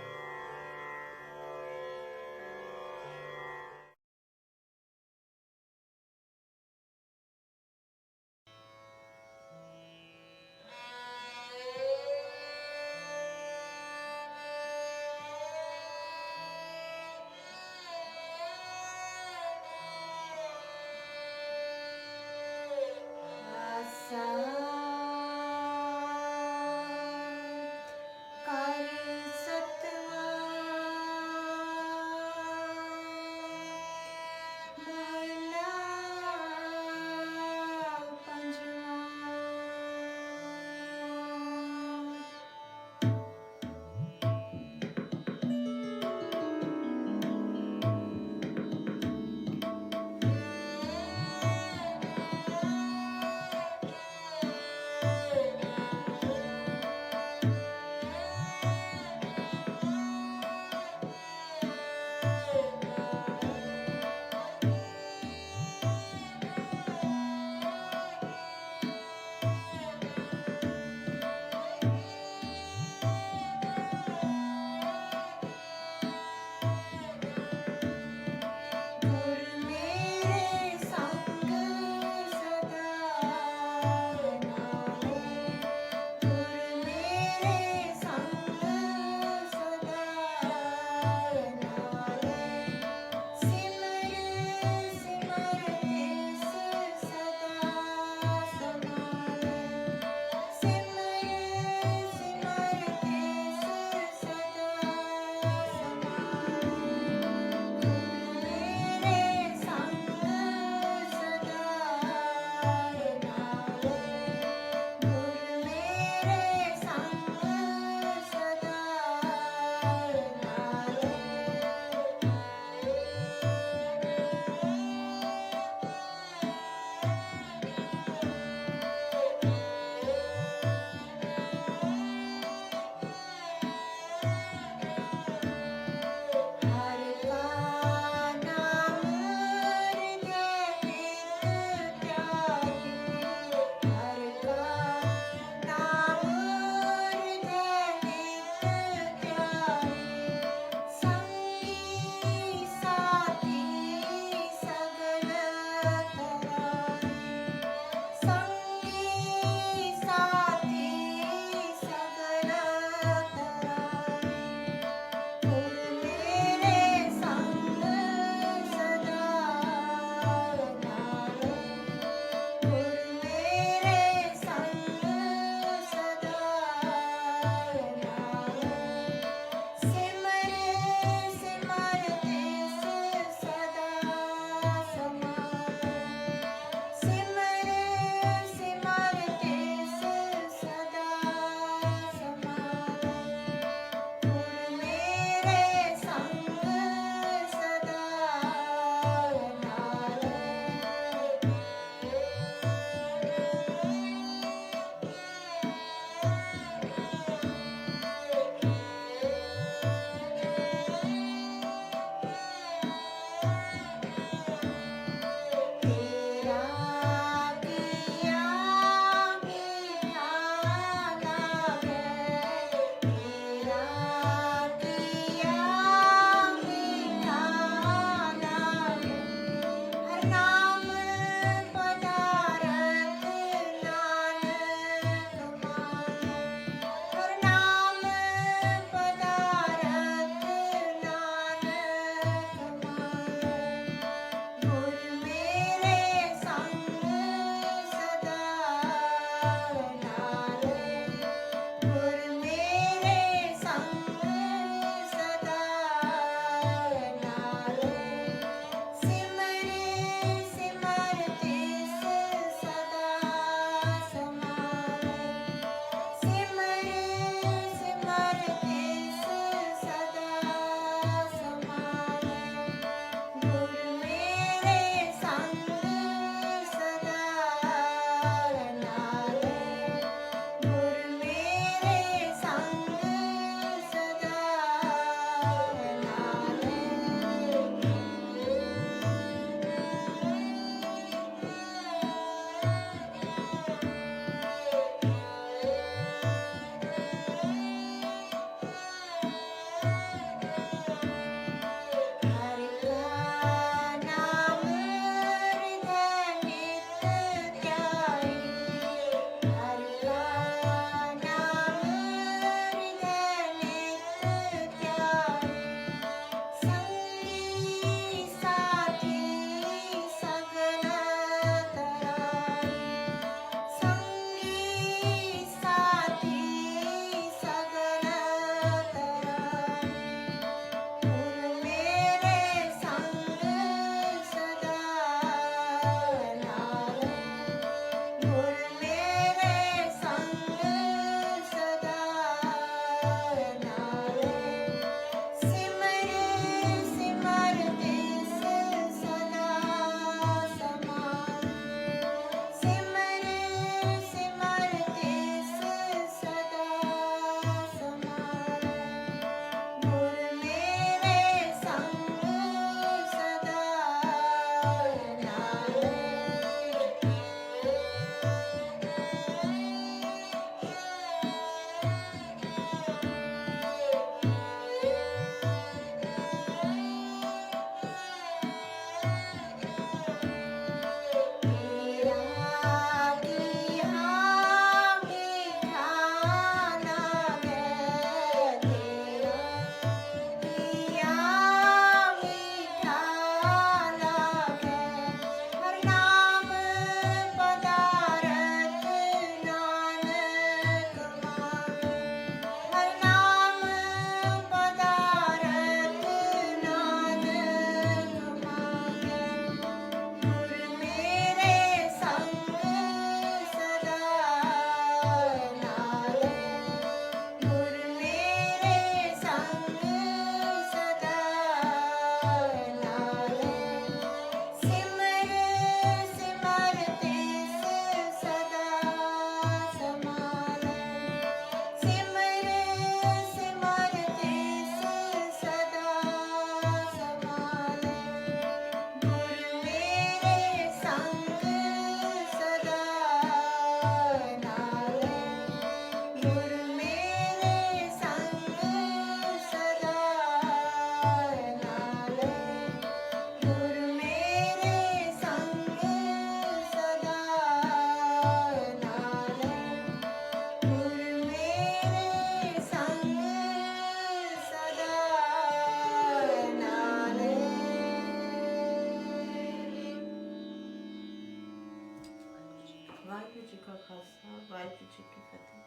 ਵਾਹਿਗੁਰੂ ਜੀ ਕਾ ਖਾਲਸਾ ਵਾਹਿਗੁਰੂ ਜੀ ਕੀ ਫਤਿਹ।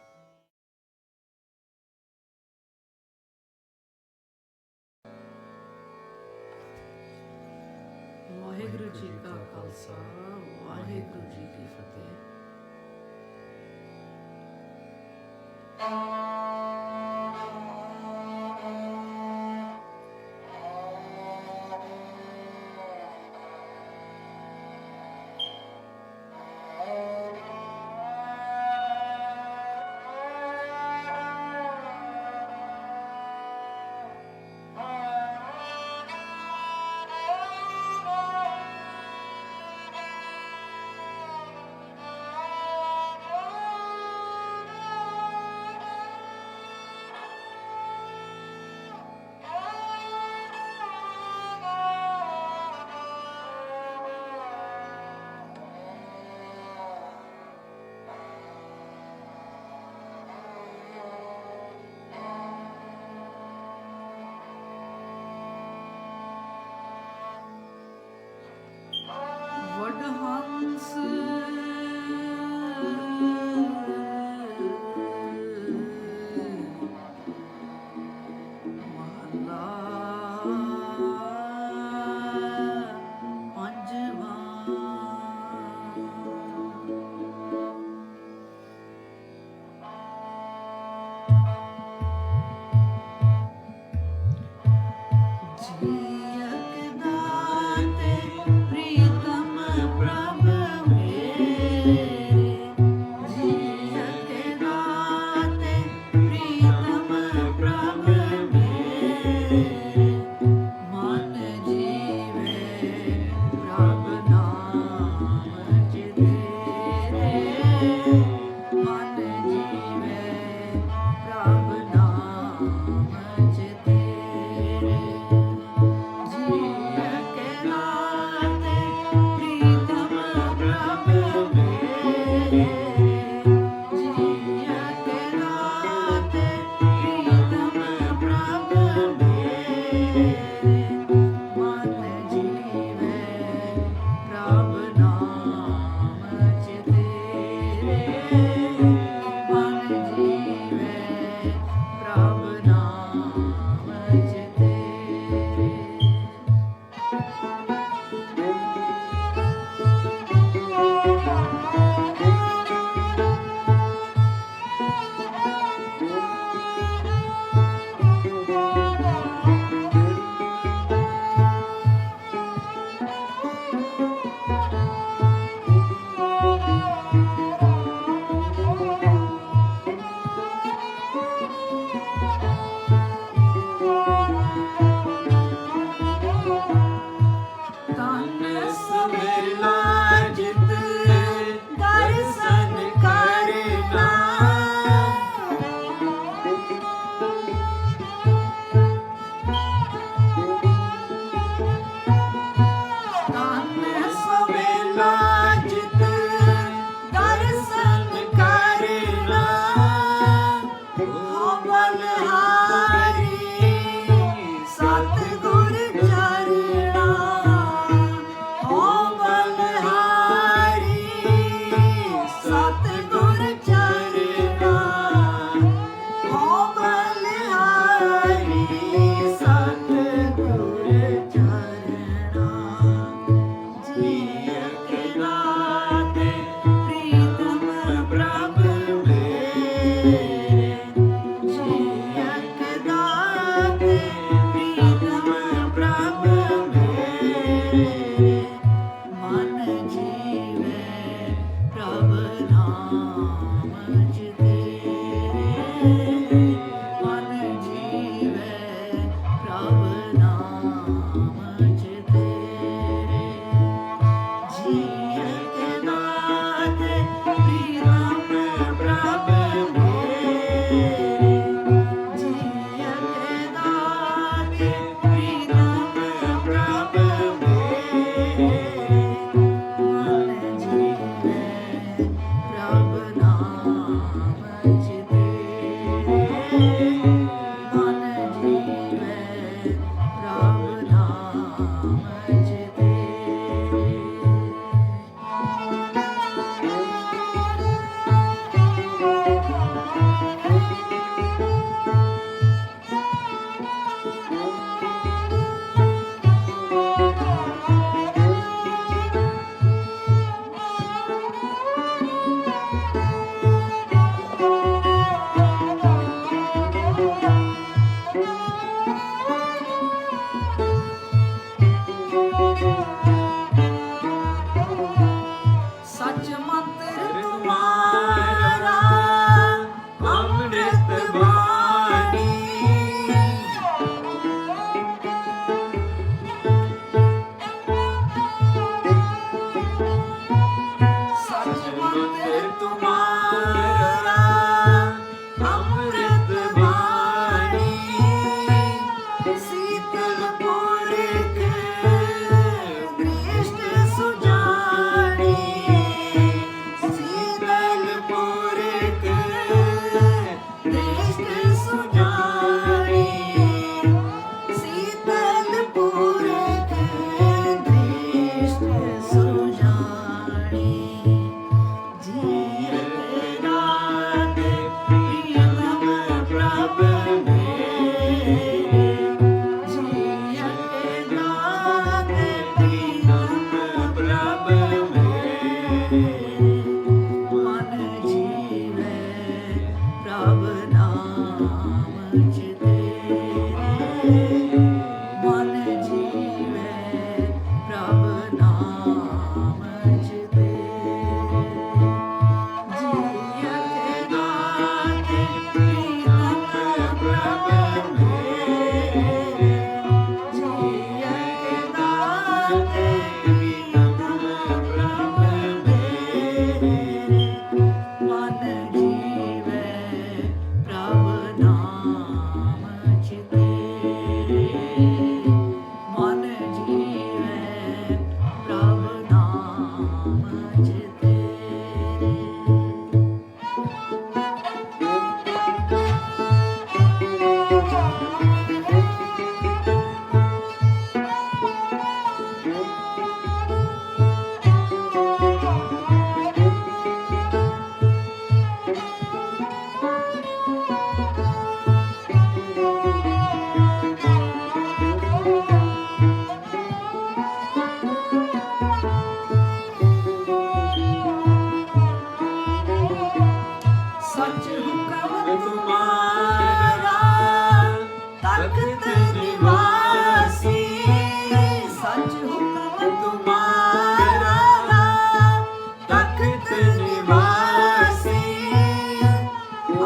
ਵਾਹਿਗੁਰੂ ਜੀ ਕਾ ਖਾਲਸਾ ਵਾਹਿਗੁਰੂ ਜੀ ਕੀ ਫਤਿਹ। ਵਡਹੰਸ ਮਹਲਾ ਪੰਜਵਾਂ। ਜੀਅਕ ਦਾਤੇ ਪ੍ਰੀਤਮ ਪ੍ਰਭ ਮੇਰੇ, ਜੀਅਕ ਦਾਤੇ ਪ੍ਰੀਤਮ ਪ੍ਰਭ ਮੇਰੇ, ਮਨ ਜੀਵੇ ਪ੍ਰਭ ਨਾਮ ਤੇਰੇ, ਮਨ ਜੀਵੇ ਪ੍ਰਭ ਨਾਮ ਤੇਰੇ। ਜੀਅਕ ਦਾਤੇ ਪ੍ਰੀਤਮ ਪ੍ਰਭ ਮੇਰੇ, ਜੀਅਕ ਦਾਤੇ ਪ੍ਰੀਤਮ ਪ੍ਰਭ ਮੇਰੇ, ਮਨ ਜੀਵੇ ਪ੍ਰਭ ਨਾਮ ਤੇਰੇ, ਮਨ ਜੀਵੇ ਪ੍ਰਭ ਨਾਮ ਤੇਰੇ। ਤਨ ਸਵੇਲਾ ਜਿਤ ਦਰਸ਼ਨ ਕਰਨਾ, ਤਨ ਸਵੇਲਾ ਜਿਤ ਦਰਸ਼ਨ ਕਰਨਾ, ਹੋ ਬਲਹਾਰੀ ਸਤਿਗੁਰ ਚਰਣਾ, ਹੋ ਬਲਹਾਰੀ ਸਤਿਗੁਰ ਚਰਣਾ, ਹੋ ਬਲਹਾਰੀ ਸਤਿਗੁਰ ਚਰਣਾ। ਜੀਅਕ ਦਾਤੇ ਪ੍ਰੀਤਮ ਪ੍ਰਭ ਮੇਰੇ, ਜੀਅਕ ਦਾਤੇ ਪ੍ਰੀਤਮ ਪ੍ਰਭ ਮੇਰੇ, ਮਨ ਜੀਵੇ ਪ੍ਰਭ ਨਾਮ ਤੇਰੇ, ਮਨ ਜੀਵੇ ਪ੍ਰਭ ਨਾਮ ਤੇਰੇ। ਜੀਅਕ ਦਾਤੇ ਪ੍ਰੀਤਮ ਪ੍ਰਭ ਮੇਰੇ, ਜੀਅਕ ਦਾਤੇ ਪ੍ਰੀਤਮ ਪ੍ਰਭ ਮੇਰੇ, ਮਨ ਜੀਵੇ ਪ੍ਰਭ ਨਾਮ ਤੇਰੇ, ਮਨ ਜੀਵੇ ਪ੍ਰਭ ਨਾਮ ਤੇਰੇ। तुम्हारा अमृत वाणी शीतल पूरक दृष्ट सुजानी शीतल पूरक दृष्ट सुजानी शीतल पूरक दृष्ट सुजानी जीयत रात प्रियतम प्रभ मेरे जीयत रात प्रियतम प्रभ मेरे मन जीवे प्रभ नाम चिते मन जीवे प्रभ नाम चिते जीयत नाथ प्रीतम प्रभ मेरे जीयत नाथ प्रीतम प्रभ मेरे मन जीवे प्रभ नाम चिते मन जीवे प्रभ नाम चिते सच हुक्म तुम्हारा तख्त निवासी सच हुक्म तुम्हारा तख्त निवासी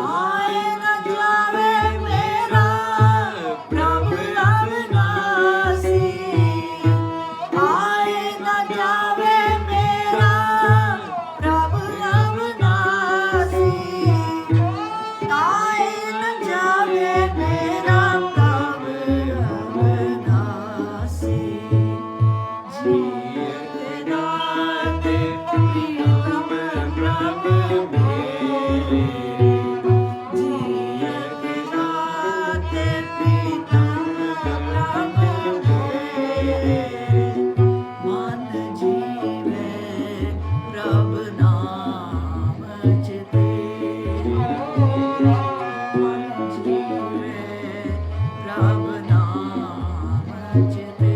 आए न जावे मेरा प्रभु अविनाशी आए न जावे मेरा प्रभु अविनाशी आए न जावे मेरा प्रभु अविनाशी जीयत रात प्रियतम प्रभ मेरे जीयत रात प्रीतम प्रभ मेरे मन जीवे प्रभ नाम चिते मन जीवे प्रभ नाम चिते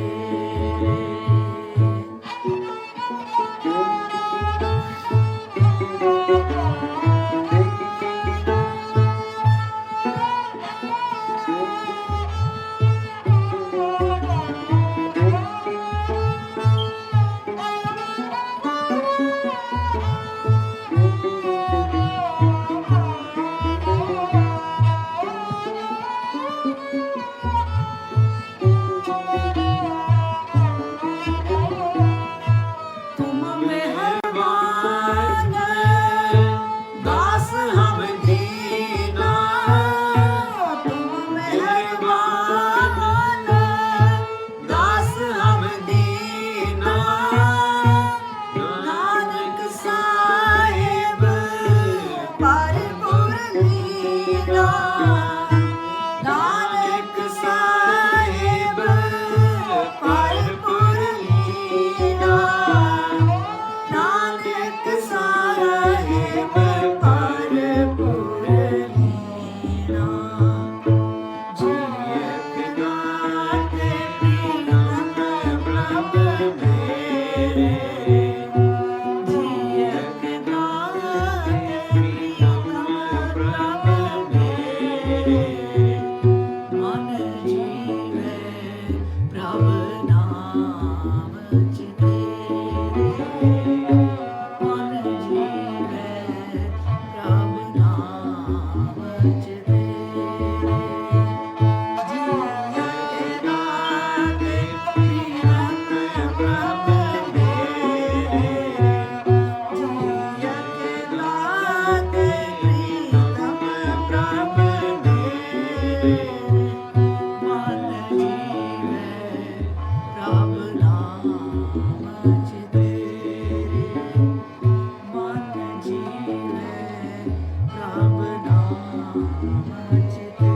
चिते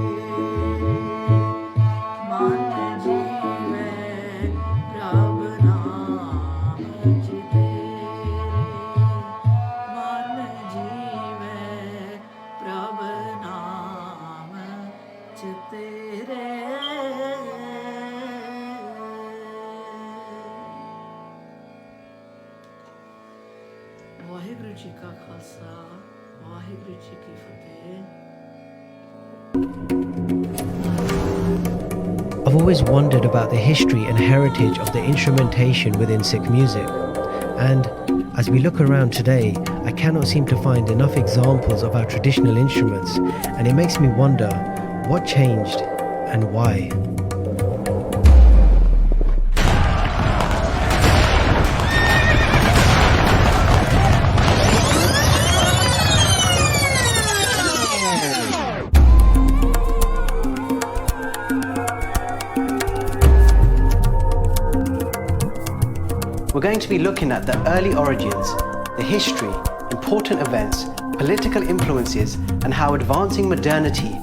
मन जीवे प्रभ नाम चिते मन जीवे प्रभ नाम चिते रे वाहिगुरु जी का खालसा वाहिगुरु जी की फतेह I've always wondered about the history and heritage of the instrumentation within Sikh music, and as we look around today, I cannot seem to find enough examples of our traditional instruments, and it makes me wonder what changed and why. We're going to be looking at the early origins, the history, important events, political influences, and how advancing modernity